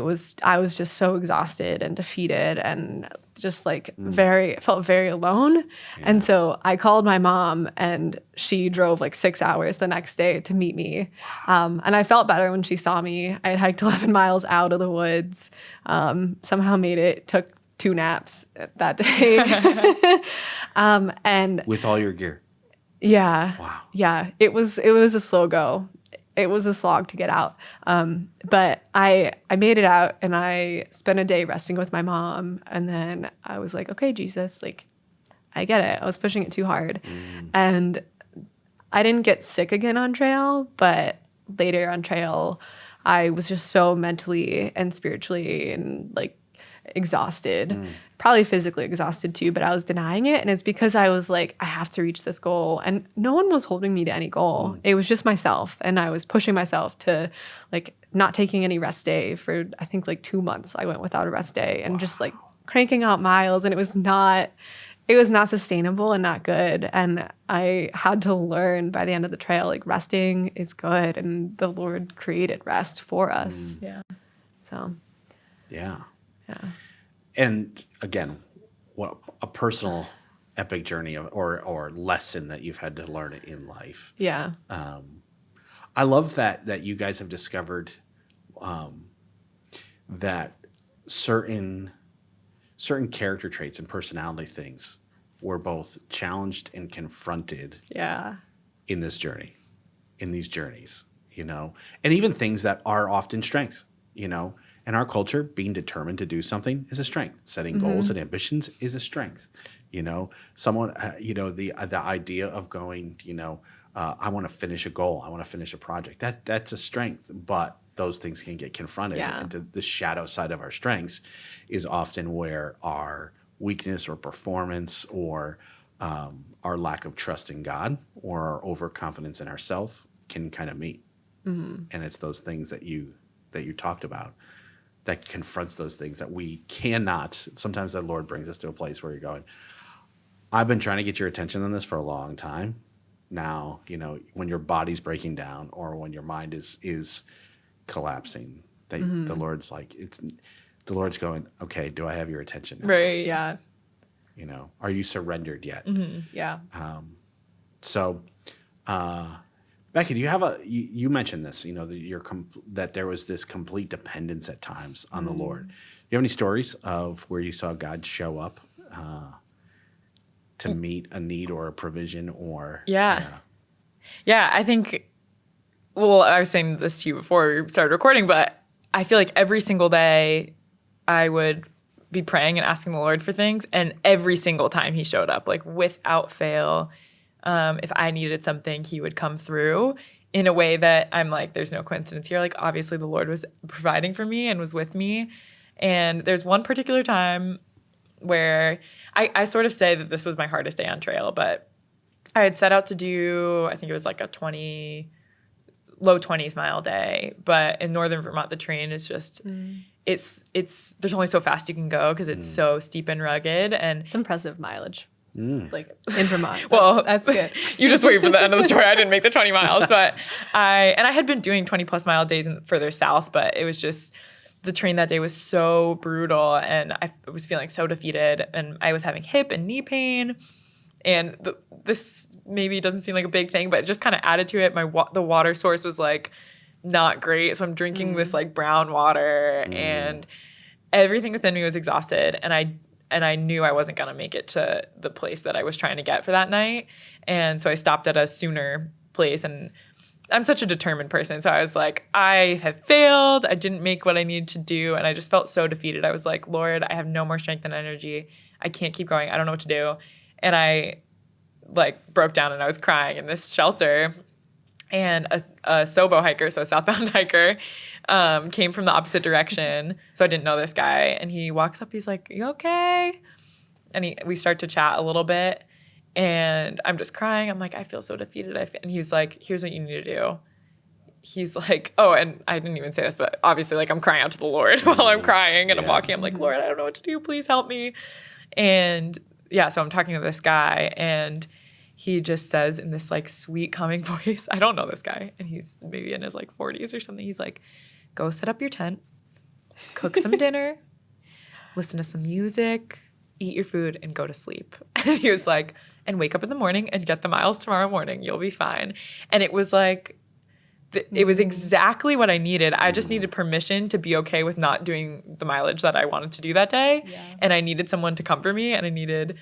was just so exhausted and defeated and just like felt very alone. Yeah. And so I called my mom, and she drove like 6 hours the next day to meet me. And I felt better when she saw me. I had hiked 11 miles out of the woods, somehow made it, took 2 naps that day. And
with all your gear.
Yeah.
Wow.
Yeah. It was a slow go. It was a slog to get out. But I made it out, and I spent a day resting with my mom. And then I was like, okay, Jesus, like, I get it. I was pushing it too hard. And I didn't get sick again on trail, but later on trail, I was just so mentally and spiritually and like exhausted, probably physically exhausted too, but I was denying it. And it's because I was like, I have to reach this goal. And no one was holding me to any goal. It was just myself. And I was pushing myself to like not taking any rest day for, I think like 2 months. I went without a rest day and just like cranking out miles. And it was not sustainable and not good. And I had to learn by the end of the trail, like resting is good. And the Lord created rest for us.
Yeah.
So.
Yeah.
Yeah.
And again, what a personal epic journey or lesson that you've had to learn in life.
Yeah.
I love that you guys have discovered that certain character traits and personality things were both challenged and confronted in this journey, in these journeys, and even things that are often strengths, In our culture, being determined to do something is a strength. Setting goals and ambitions is a strength. Someone, the idea of going, I want to finish a goal. I want to finish a project. That's a strength, but those things can get confronted.
Yeah.
And the shadow side of our strengths is often where our weakness or performance or our lack of trust in God or our overconfidence in ourselves can kind of meet. And it's those things that you talked about that confronts those things that we cannot. Sometimes the Lord brings us to a place where you're going, I've been trying to get your attention on this for a long time. Now, when your body's breaking down or when your mind is collapsing, the Lord's like, the Lord's going, okay, do I have your attention now?
Right.
Yeah.
Are you surrendered yet?
Yeah.
So, Becca, do you have you mentioned this, that there was this complete dependence at times on the Lord. Do you have any stories of where you saw God show up to meet a need or a provision or?
Yeah, I think, well, I was saying this to you before we started recording, but I feel like every single day I would be praying and asking the Lord for things, and every single time he showed up, like without fail. If I needed something, he would come through in a way that I'm like, there's no coincidence here. Like, obviously the Lord was providing for me and was with me. And there's one particular time where I sort of say that this was my hardest day on trail, but I had set out to do, I think it was like a low 20s mile day. But in northern Vermont, the terrain is just, it's there's only so fast you can go because it's so steep and rugged. And
it's impressive mileage. Like in Vermont. That's good.
You just wait for the end of the story. I didn't make the 20 miles, but I had been doing 20 plus mile days further south, but it was just, the train that day was so brutal, and I was feeling so defeated, and I was having hip and knee pain. And this maybe doesn't seem like a big thing, but it just kind of added to it. The water source was like not great. So I'm drinking this like brown water, and everything within me was exhausted. And I knew I wasn't going to make it to the place that I was trying to get for that night. And so I stopped at a sooner place, and I'm such a determined person. So I was like, I have failed. I didn't make what I needed to do. And I just felt so defeated. I was like, Lord, I have no more strength and energy. I can't keep going. I don't know what to do. And I like broke down and I was crying in this shelter. And a Sobo hiker, so a southbound hiker, came from the opposite direction. So I didn't know this guy. And he walks up. He's like, "You okay?" And we start to chat a little bit. And I'm just crying. I'm like, I feel so defeated. And he's like, "Here's what you need to do." He's like, oh, and I didn't even say this, but obviously, like, I'm crying out to the Lord while I'm crying. And I'm walking. I'm like, "Lord, I don't know what to do. Please help me." And yeah, so I'm talking to this guy. And he just says in this like sweet, calming voice, I don't know this guy, and he's maybe in his like 40s or something. He's like, "Go set up your tent, cook some dinner, listen to some music, eat your food, and go to sleep." And he was like, "And wake up in the morning and get the miles tomorrow morning. You'll be fine." And it was like, it was exactly what I needed. I just needed permission to be okay with not doing the mileage that I wanted to do that day. Yeah. And I needed someone to comfort me, and I needed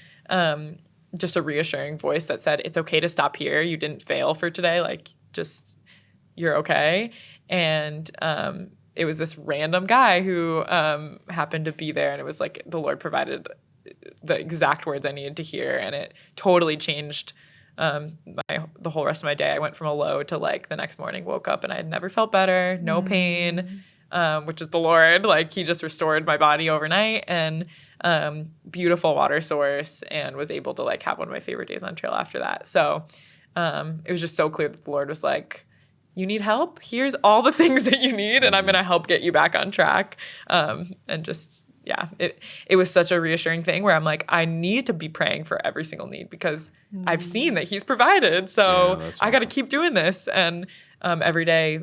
just a reassuring voice that said, "It's okay to stop here. You didn't fail for today. Like, just, you're okay." And it was this random guy who happened to be there, and it was like the Lord provided the exact words I needed to hear, and it totally changed the whole rest of my day. I went from a low to like the next morning, woke up, and I had never felt better, no pain, which is the Lord. Like, he just restored my body overnight, and beautiful water source, and was able to like have one of my favorite days on trail after that. So it was just so clear that the Lord was like, "You need help? Here's all the things that you need, and I'm going to help get you back on track." And just, yeah, it was such a reassuring thing where I'm like, I need to be praying for every single need, because I've seen that he's provided. So yeah, I got to keep doing this. And every day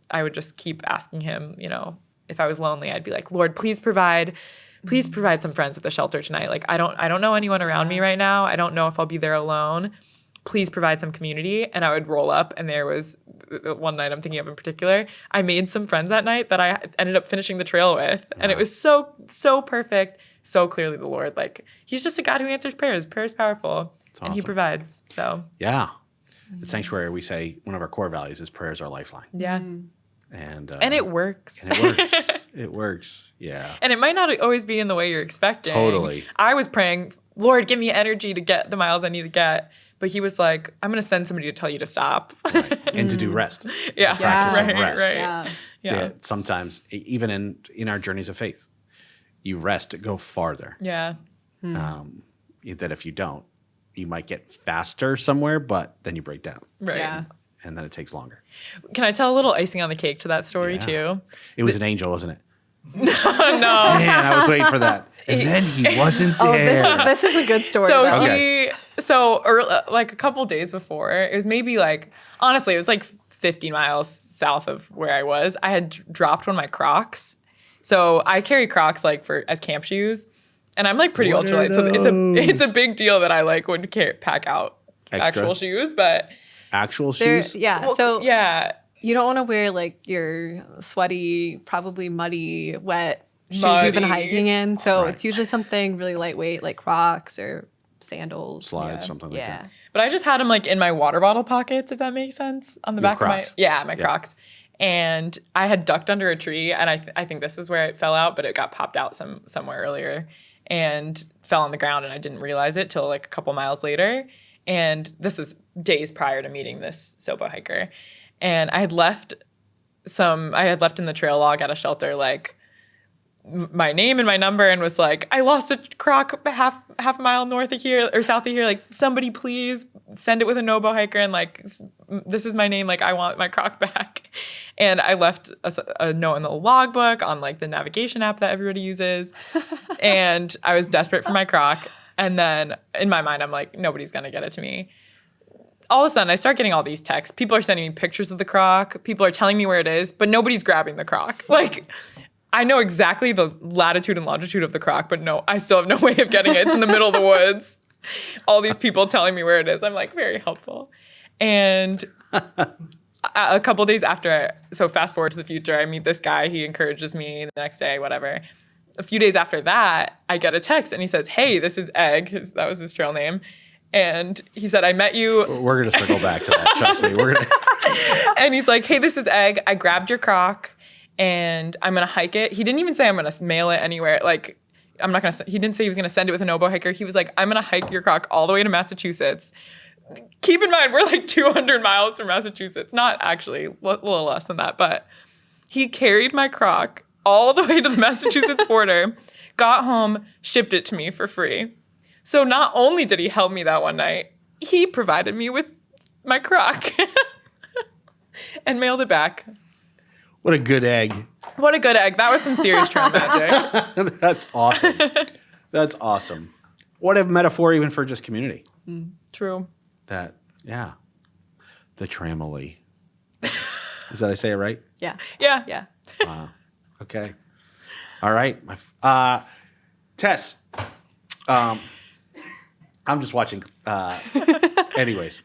I would just keep asking him, you know, if I was lonely, I'd be like, "Lord, please provide some friends at the shelter tonight. Like, I don't know anyone around me right now. I don't know if I'll be there alone. Please provide some community." And I would roll up, and there was one night I'm thinking of in particular. I made some friends that night that I ended up finishing the trail with. And it was so perfect, so clearly the Lord. Like, he's just a God who answers prayers. Prayer is powerful. Awesome. And he provides. So
yeah. At Sanctuary, we say one of our core values is prayer is our lifeline.
Yeah.
And
it works.
And it works. It works. Yeah.
And it might not always be in the way you're expecting.
Totally.
I was praying, "Lord, give me energy to get the miles I need to get." But he was like, "I'm going to send somebody to tell you to stop."
Right. And to do rest.
Yeah.
The practice of rest.
Right.
Yeah. Sometimes, even in our journeys of faith, you rest to go farther.
Yeah.
That if you don't, you might get faster somewhere, but then you break down.
Right.
Yeah.
And then it takes longer.
Can I tell a little icing on the cake to that story too?
It was an angel, wasn't it?
No.
Man, I was waiting for that. And then he wasn't there.
Oh, this is a good story.
So like a couple days before, it was maybe like, honestly, it was like 50 miles south of where I was. I had dropped one of my Crocs. So I carry Crocs like as camp shoes, and I'm like pretty ultralight. So it's a big deal that I like would pack out actual shoes, but
actual shoes.
Yeah.
Well,
so
yeah.
You don't want to wear like your sweaty, probably muddy, wet shoes you've been hiking in. So it's usually something really lightweight, like Crocs or sandals.
Slides, something like that.
But I just had them like in my water bottle pockets, if that makes sense, on the back
Crocs.
of my Crocs. And I had ducked under a tree, and I think this is where it fell out, but it got popped out somewhere earlier and fell on the ground, and I didn't realize it till like a couple miles later. And this was days prior to meeting this Sobo hiker. And I had left in the trail log at a shelter, like my name and my number, and was like, "I lost a Croc half a mile north of here or south of here. Like, somebody please send it with a Nobo hiker. And like, this is my name. Like, I want my Croc back." And I left a note in the logbook on like the navigation app that everybody uses. And I was desperate for my Croc. And then in my mind, I'm like, nobody's going to get it to me. All of a sudden, I start getting all these texts. People are sending me pictures of the Croc. People are telling me where it is, but nobody's grabbing the Croc. Like, I know exactly the latitude and longitude of the croc, but no, I still have no way of getting it. It's in the middle of the woods. All these people telling me where it is. I'm like, very helpful. And a couple days after, so fast forward to the future, I meet this guy. He encourages me the next day, whatever. A few days after that, I get a text and he says, hey, this is Egg. That was his trail name. And he said, I met you.
We're going to circle back to that. Trust me. We're gonna.
And he's like, hey, this is Egg. I grabbed your croc and I'm going to hike it. He didn't even say I'm going to mail it anywhere. Like, I'm not going to, he didn't say he was going to send it with an oboe hiker. He was like, I'm going to hike your croc all the way to Massachusetts. Keep in mind, we're like 200 miles from Massachusetts. Not actually, a little less than that. But he carried my croc all the way to the Massachusetts border, got home, shipped it to me for free. So not only did he help me that one night, he provided me with my croc and mailed it back.
What a good egg.
What a good egg. That was some serious trail magic.
That's awesome. That's awesome. What a metaphor even for just community.
True.
That, yeah. The tramily. Is that I say it right?
Yeah.
Yeah.
Yeah.
Wow. Okay. All right. Tess, I'm just watching. Anyways,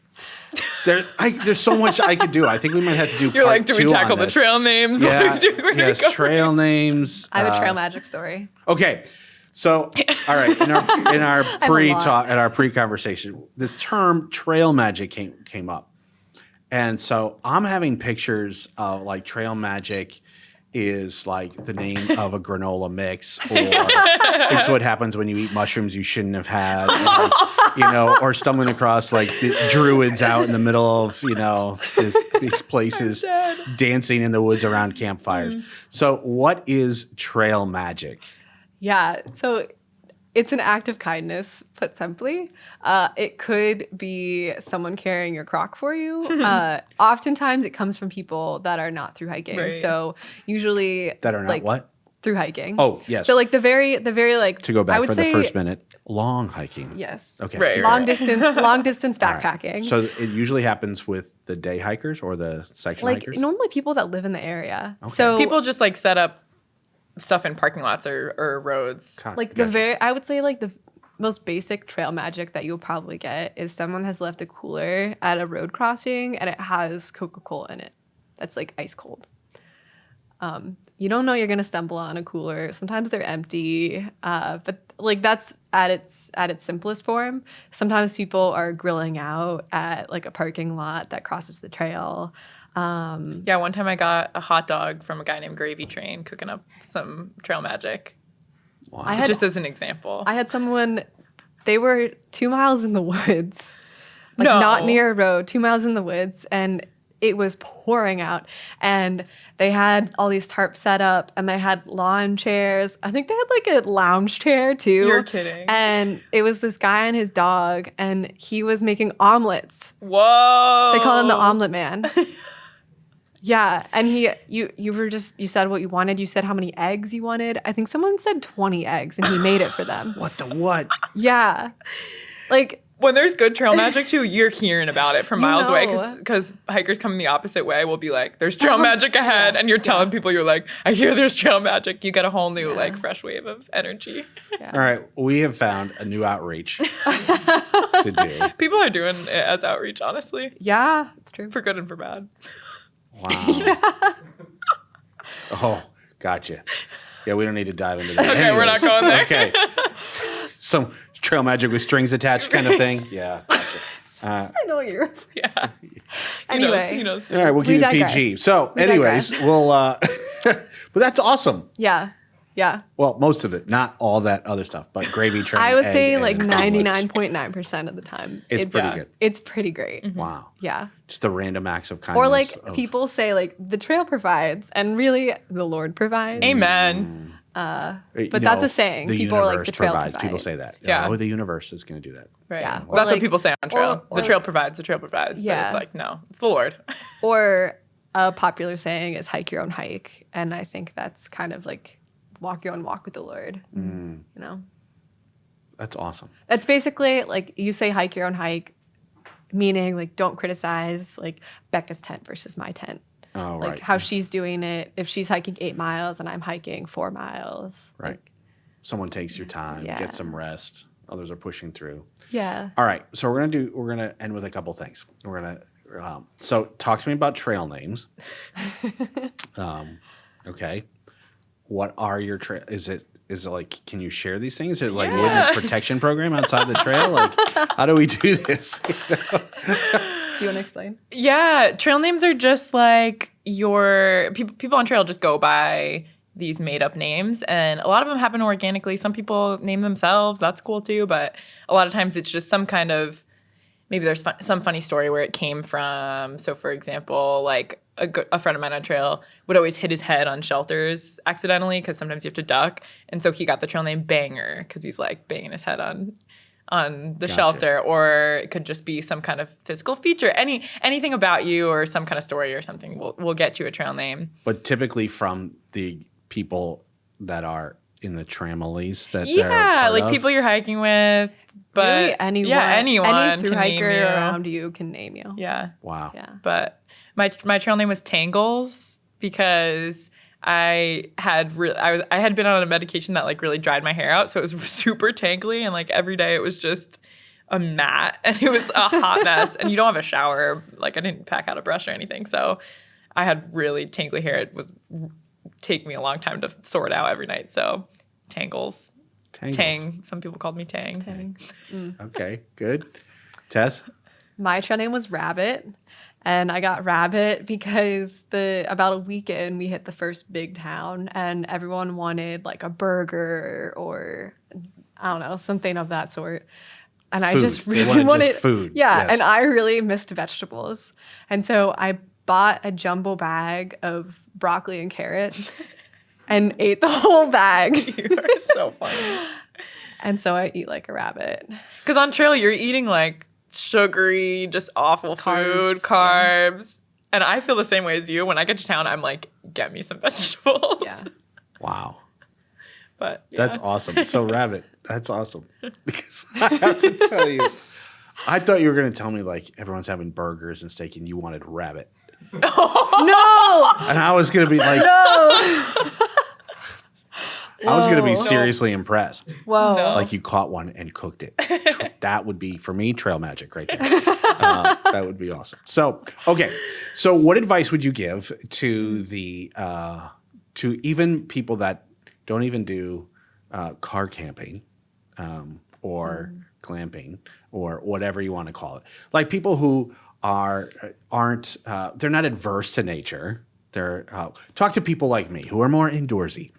there's so much I could do. I think we might have to do.
You're like, do we tackle the trail names?
Yeah. Yes, trail names.
I have a trail magic story.
Okay. So, all right, in our pre-talk, at our pre-conversation, this term trail magic came up, and so I'm having pictures of like trail magic is like the name of a granola mix, or it's what happens when you eat mushrooms you shouldn't have had, or stumbling across like the druids out in the middle of these places dancing in the woods around campfires. So, what is trail magic?
Yeah, so it's an act of kindness, put simply. It could be someone carrying your croc for you. Oftentimes, it comes from people that are not through hiking.
Right.
So usually,
That are not what?
Through hiking.
Oh, yes.
So like the very like
To go back
I would
for
say,
the first minute, long hiking.
Yes.
Okay.
Right.
Long distance
All right.
backpacking.
So it usually happens with the day hikers or the section
like
hikers?
normally people that live in the area.
Okay.
So
People just like set up stuff in parking lots or roads.
like
Gotcha.
I would say like the most basic trail magic that you'll probably get is someone has left a cooler at a road crossing and it has Coca-Cola in it. That's like ice cold. You don't know you're gonna stumble on a cooler. Sometimes they're empty, but like that's at its simplest form. Sometimes people are grilling out at like a parking lot that crosses the trail.
Yeah, one time I got a hot dog from a guy named Gravy Train cooking up some trail magic.
Wow.
Just as an example.
I had someone, they were 2 miles in the woods, like
No.
not near a road, 2 miles in the woods, and it was pouring out. And they had all these tarps set up, and they had lawn chairs. I think they had like a lounge chair too.
You're kidding.
And it was this guy and his dog, and he was making omelets.
Whoa.
They call him the omelet man. Yeah, and you said what you wanted. You said how many eggs you wanted. I think someone said 20 eggs, and he made it for them.
What the what?
Yeah, like
When there's good trail magic too, you're hearing about it from miles away
know.
because hikers coming the opposite way will be like, there's trail magic ahead. And you're telling people, you're like, I hear there's trail magic. You get a whole new like fresh wave of energy.
All right, we have found a new outreach to do.
People are doing it as outreach, honestly,
yeah, it's true.
for good and for bad.
Wow. Oh, gotcha. Yeah, we don't need to dive into that.
Okay, we're not going there.
Okay. Some trail magic with strings attached kind of thing. Yeah. Gotcha.
I know you're.
Yeah.
Anyway.
He knows.
All right, we'll keep it
digress.
PG. So,
We
anyways,
digress.
we'll. But that's awesome.
Yeah.
Well, most of it, not all that other stuff, but gravy train.
I would
egg,
say
and
like
omelets.
99.9% of the time.
It's pretty good.
It's pretty great.
Wow.
Yeah.
Just the random acts of kindness.
Or like
of-
people say like the trail provides, and really the Lord provides.
Amen.
You
but that's a saying.
The
People are like,
universe
the trail
provides. People
provides.
say that.
Yeah.
Oh, the universe is going to do that.
Right.
Yeah. Or
That's
like-
what people say on trail.
or
the trail provides. The trail provides. But
Yeah.
it's like, no, it's the Lord.
Or a popular saying is hike your own hike, and I think that's kind of like walk your own walk with the Lord. You know,
That's awesome.
that's basically like you say hike your own hike, meaning like don't criticize like Becca's tent versus my tent.
Oh,
like
right.
how she's doing it. If she's hiking 8 miles and I'm hiking 4 miles.
Right. Someone takes your time,
Yeah.
get some rest. Others are pushing through.
Yeah.
All right. So we're gonna end with a couple things. We're gonna so talk to me about trail names. Okay. What are your trail? Is it like, can you share these things? Is it like witness protection program outside the trail? Like, how do we do this?
Do you want to explain?
Yeah, trail names are just like your people on trail just go by these made up names, and a lot of them happen organically. Some people name themselves. That's cool too, but a lot of times it's just some kind of, maybe there's some funny story where it came from. So for example, like a friend of mine on trail would always hit his head on shelters accidentally because sometimes you have to duck. And so he got the trail name Banger because he's like banging his head on the shelter. Or it could just be some kind of physical feature. Anything about you or some kind of story or something will get you a trail name.
But typically from the people that are in the tramilies that they're
Yeah,
part
like
of.
people you're hiking with. But
Really, anyone.
Yeah, anyone
Any through
can
hiker
name you.
around you can name you.
Yeah.
Wow.
Yeah.
But my trail name was Tangles because I had been on a medication that like really dried my hair out, so it was super tangly, and like every day it was just a mat, and it was a hot mess. And you don't have a shower, like I didn't pack out a brush or anything, so I had really tangly hair. It was take me a long time to sort out every night. So Tangles. Tang. Some people called me Tang.
Okay, good. Tess?
My trail name was Rabbit, and I got Rabbit because about a weekend we hit the first big town, and everyone wanted like a burger or I don't know, something of that sort. And I just
They
really
wanted just food.
Yeah,
Yes.
and I really missed vegetables, and so I bought a jumbo bag of broccoli and carrots and ate the whole bag.
You are so funny.
And so I eat like a rabbit.
Because on trail you're eating like sugary, just awful food, carbs. And I feel the same way as you. When I get to town, I'm like, get me some vegetables.
Yeah.
Wow.
But yeah.
That's awesome. So rabbit, that's awesome. Because I have to tell you, I thought you were going to tell me like everyone's having burgers and steak and you wanted rabbit.
No!
And I was going to be like,
No!
I was going to be seriously impressed.
Whoa.
No.
Like you caught one and cooked it. That would be, for me, trail magic right there. That would be awesome. So, okay. So what advice would you give to to even people that don't even do car camping or glamping or whatever you want to call it? Like people who aren't they're not adverse to nature. They're talk to people like me who are more indoorsy.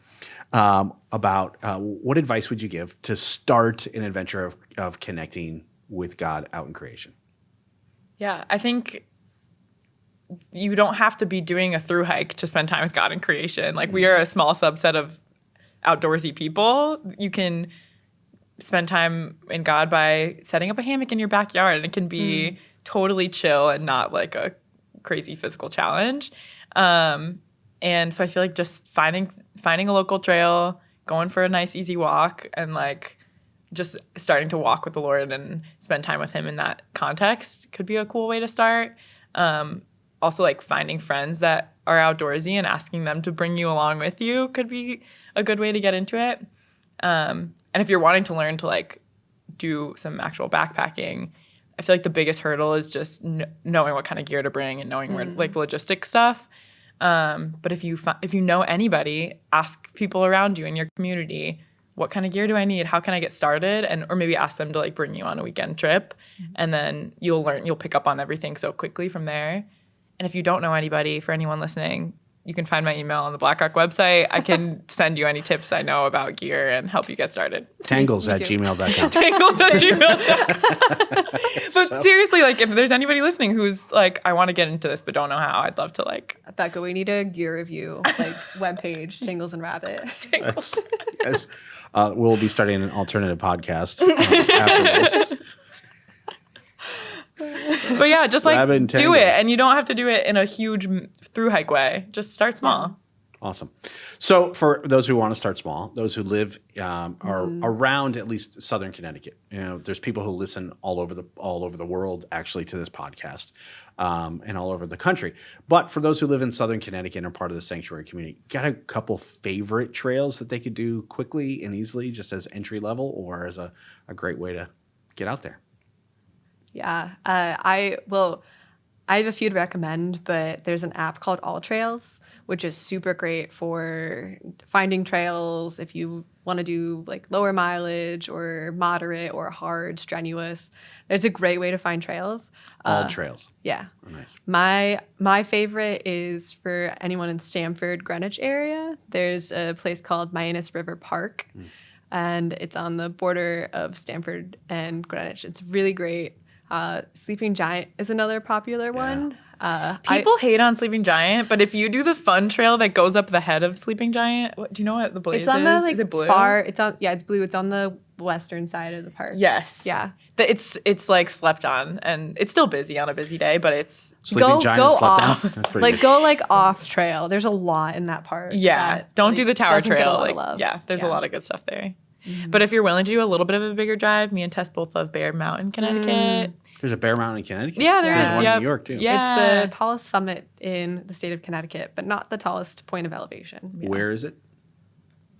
About what advice would you give to start an adventure of connecting with God out in creation?
Yeah, I think you don't have to be doing a thru hike to spend time with God in creation. Like we are a small subset of outdoorsy people. You can spend time in God by setting up a hammock in your backyard, and it can be totally chill and not like a crazy physical challenge. And so I feel like just finding a local trail, going for a nice easy walk, and like just starting to walk with the Lord and spend time with him in that context could be a cool way to start. Also like finding friends that are outdoorsy and asking them to bring you along with you could be a good way to get into it. And if you're wanting to learn to like do some actual backpacking, I feel like the biggest hurdle is just knowing what kind of gear to bring and knowing where like logistic stuff. But if you know anybody, ask people around you in your community, what kind of gear do I need? How can I get started? Or maybe ask them to like bring you on a weekend trip, and then you'll pick up on everything so quickly from there. And if you don't know anybody, for anyone listening, you can find my email on the Black Rock website. I can send you any tips I know about gear and help you get started.
Tangles@gmail.com.
Tangles@gmail.com. But seriously, like if there's anybody listening who's like, I want to get into this but don't know how, I'd love to like.
Becca, we need a gear review, like webpage, Tingles and Rabbit.
Yes. We'll be starting an alternative podcast after this.
But yeah, just like
Rabbit and
do it.
tangles.
And you don't have to do it in a huge through hike way. Just start small.
Awesome. So for those who want to start small, those who live are around at least Southern Connecticut, there's people who listen all over the world actually to this podcast, and all over the country. But for those who live in Southern Connecticut and are part of the sanctuary community, got a couple favorite trails that they could do quickly and easily, just as entry level or as a great way to get out there?
Yeah, I have a few to recommend, but there's an app called All Trails, which is super great for finding trails if you want to do like lower mileage or moderate or hard, strenuous. It's a great way to find trails.
All Trails.
Yeah.
Oh, nice.
My favorite is for anyone in Stamford, Greenwich area. There's a place called Mianus River Park, and it's on the border of Stamford and Greenwich. It's really great. Sleeping Giant is another popular one.
People hate on Sleeping Giant, but if you do the fun trail that goes up the head of Sleeping Giant, do you know what the blaze
it's on the, like,
is? It blue?
It's blue. It's on the western side of the park.
Yes.
Yeah.
It's like slept on, and it's still busy on a busy day, but it's
Sleeping Giant
go
slept
off.
down. That's pretty
Like
good.
go like off trail. There's a lot in that park.
don't do the tower
doesn't get a
trail.
lot of love.
There's a lot of good stuff there. But if you're willing to do a little bit of a bigger drive, me and Tess both love Bear Mountain, Connecticut.
There's a Bear Mountain in Connecticut.
Yeah, there
There's
is.
one
Yep.
in New York too.
Yeah.
It's the tallest summit in the state of Connecticut, but not the tallest point of elevation.
Where is it?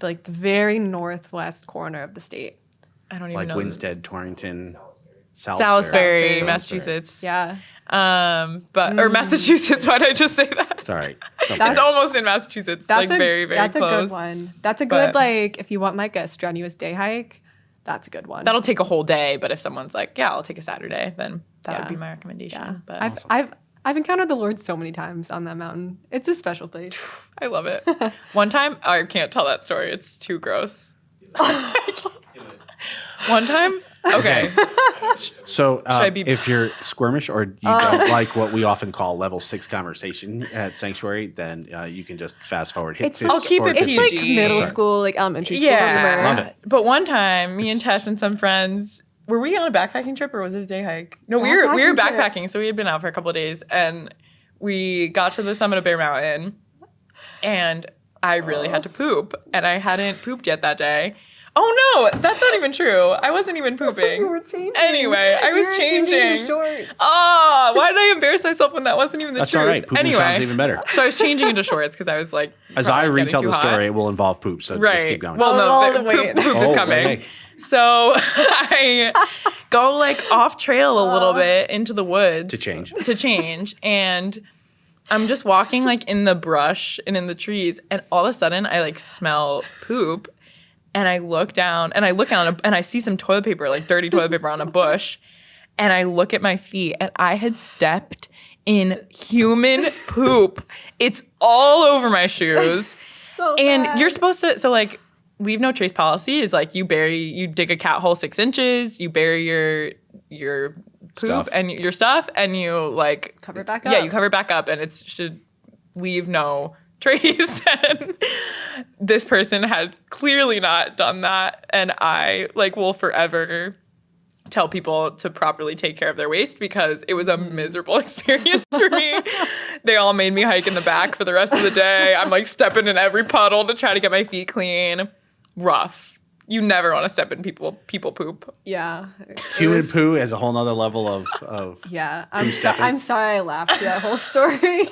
Like the very northwest corner of the state.
I don't even
Like
know.
Winstead, Torrington,
Salisbury,
Salisbury.
Massachusetts.
Yeah.
Or Massachusetts. Why did I just say that?
It's all right.
It's almost in Massachusetts. Like very, very
that's
close.
a good one. That's a
But-
good, like, if you want like a strenuous day hike, that's a good one.
That'll take a whole day, but if someone's like, yeah, I'll take a Saturday, then that would
Yeah.
be my recommendation.
Yeah.
But
I've encountered the Lord so many times on that mountain. It's a special place.
I love it. One time, I can't tell that story. It's too gross. One time, okay.
So
I be-
if you're squirmish or you don't like what we often call level 6 conversation at Sanctuary, then you can just fast forward. Hit
It's
fifth
like,
keep
or
it
fifth.
it's like
PG.
middle
Sorry.
school, like elementary school.
Yeah.
Love
humor.
it.
But one time, me and Tess and some friends, were we on a backpacking trip or was it a day hike? No, we were
Backpacking trip.
backpacking, so we had been out for a couple of days, and we got to the summit of Bear Mountain, and I really had to poop, and I hadn't pooped yet that day. Oh no, that's not even true. I wasn't even pooping.
You were changing.
Anyway, I was
You were changing
changing.
your shorts.
Why did I embarrass myself when that wasn't even the
That's
truth?
all right. Pooping
anyway,
sounds even better.
So I was changing into shorts because I was like,
As I
probably
retell
getting
the
too hot.
story, it will involve poop. So
Right.
just keep going.
Well,
All
no,
the
the
way.
poop is
Oh,
coming.
hey.
So I go like off trail a little bit into the woods
To change.
And I'm just walking like in the brush and in the trees, and all of a sudden I like smell poop, and I look down and I look down and I see some toilet paper, like dirty toilet paper on a bush, and I look at my feet, and I had stepped in human poop. It's all over my shoes.
So
And
bad.
you're supposed to, so like, leave no trace policy is like you dig a cat hole 6 inches, you bury your poop
Stuff.
and your stuff, and you like
Cover it back
Yeah,
up.
you cover it back up, and it should leave no trace. And this person had clearly not done that, and I like will forever tell people to properly take care of their waste because it was a miserable experience for me. They all made me hike in the back for the rest of the day. I'm like stepping in every puddle to try to get my feet clean. Rough. You never want to step in people poop.
Yeah.
Human poo is a whole nother level of
Yeah.
stepping.
I'm sorry I laughed at that whole story.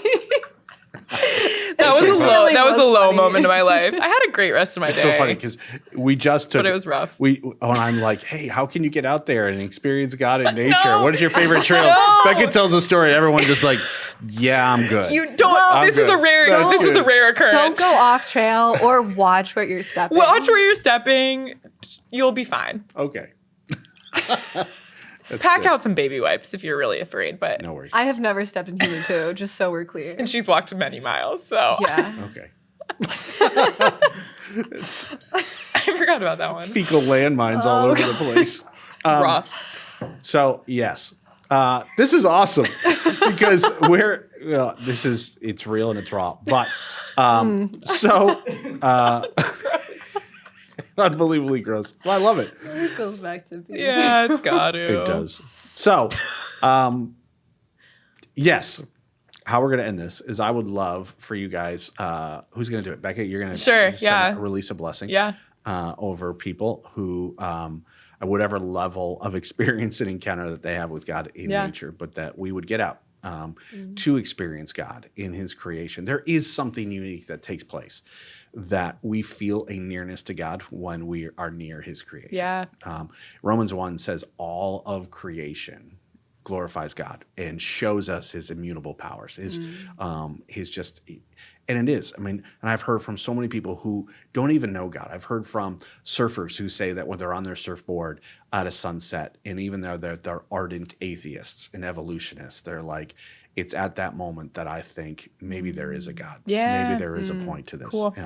That was a low.
really
That was a
was
low
funny.
moment of my life. I had a great rest of my day.
so funny because we just took.
But it was rough.
When I'm like, hey, how can you get out there and experience God in nature?
No.
What is your favorite trail?
No.
Becca tells a story. Everyone's just like, yeah, I'm good.
You don't.
I'm
this is
good.
a rare.
That's
This is
good.
a rare
Don't
occurrence.
go off trail or watch what you're stepping.
Watch where you're stepping. You'll be fine.
Okay. That's
Pack
good.
out some baby wipes if you're really afraid. But
No worries.
I have never stepped in human poo, just so we're clear.
and she's walked many miles, so
Yeah.
Okay.
I forgot about that one.
Fecal landmines all over the place.
Rough.
So yes, this is awesome because it's real and it's raw. But unbelievably gross. Well, I love it.
This goes back to being.
Yeah, it's got to.
It does. So, yes, how we're going to end this is I would love for you guys, who's going to do it? Becca, you're going to
Sure,
release a blessing
over
people who, at whatever level of experience and encounter that they have with God in nature, but that we would get out to experience God in his creation. There is something unique that takes place, that we feel a nearness to God when we are near his creation.
Yeah.
Romans 1 says all of creation glorifies God and shows us his immutable powers, his just, and it is. I mean, and I've heard from so many people who don't even know God. I've heard from surfers who say that when they're on their surfboard at a sunset, and even though they're ardent atheists and evolutionists, they're like, it's at that moment that I think maybe there is a God.
Yeah.
Maybe there is a point to this.
Cool.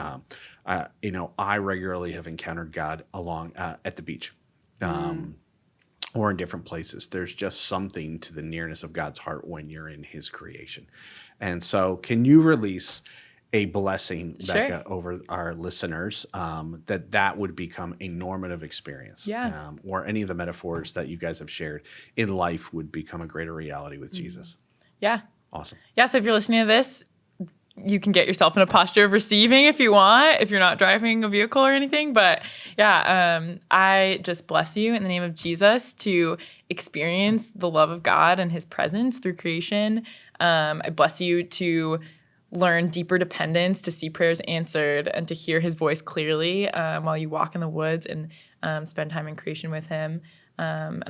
I regularly have encountered God along at the beach. Or in different places. There's just something to the nearness of God's heart when you're in his creation. And so can you release a blessing, Becca, over our listeners, that would become a normative experience? Or any of the metaphors that you guys have shared in life would become a greater reality with Jesus?
Yeah.
Awesome.
Yeah, so if you're listening to this, you can get yourself in a posture of receiving if you want, if you're not driving a vehicle or anything. But I just bless you in the name of Jesus to experience the love of God and his presence through creation. I bless you to learn deeper dependence, to see prayers answered, and to hear his voice clearly while you walk in the woods and spend time in creation with him. And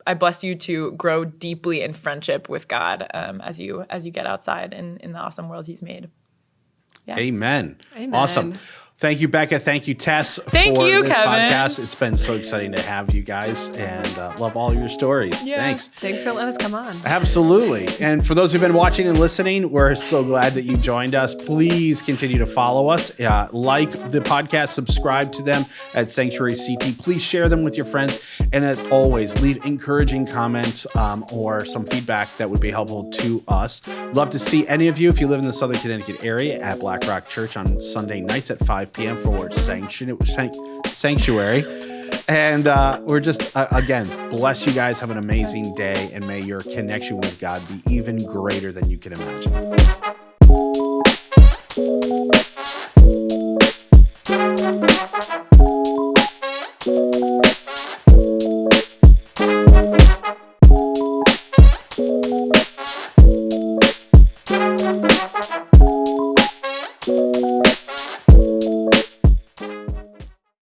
I bless you to grow deeply in friendship with God as you get outside in the awesome world he's made. Yeah.
Amen. Awesome. Thank you, Becca. Thank you, Tess.
Thank you,
this
Kevin.
podcast. It's been so exciting to have you guys, and love all your stories.
Yeah.
Thanks.
Thanks for letting us come on.
Absolutely. And for those who've been watching and listening, we're so glad that you joined us. Please continue to follow us. Like the podcast, subscribe to them at GERNEROSITY. Please share them with your friends. And as always, leave encouraging comments or some feedback that would be helpful to us. Love to see any of you if you live in the Southern Connecticut area at Black Rock Church on Sunday nights at 5 p.m. for Sanctuary. And we're just, again, bless you guys. Have an amazing day. And may your connection with God be even greater than you can imagine.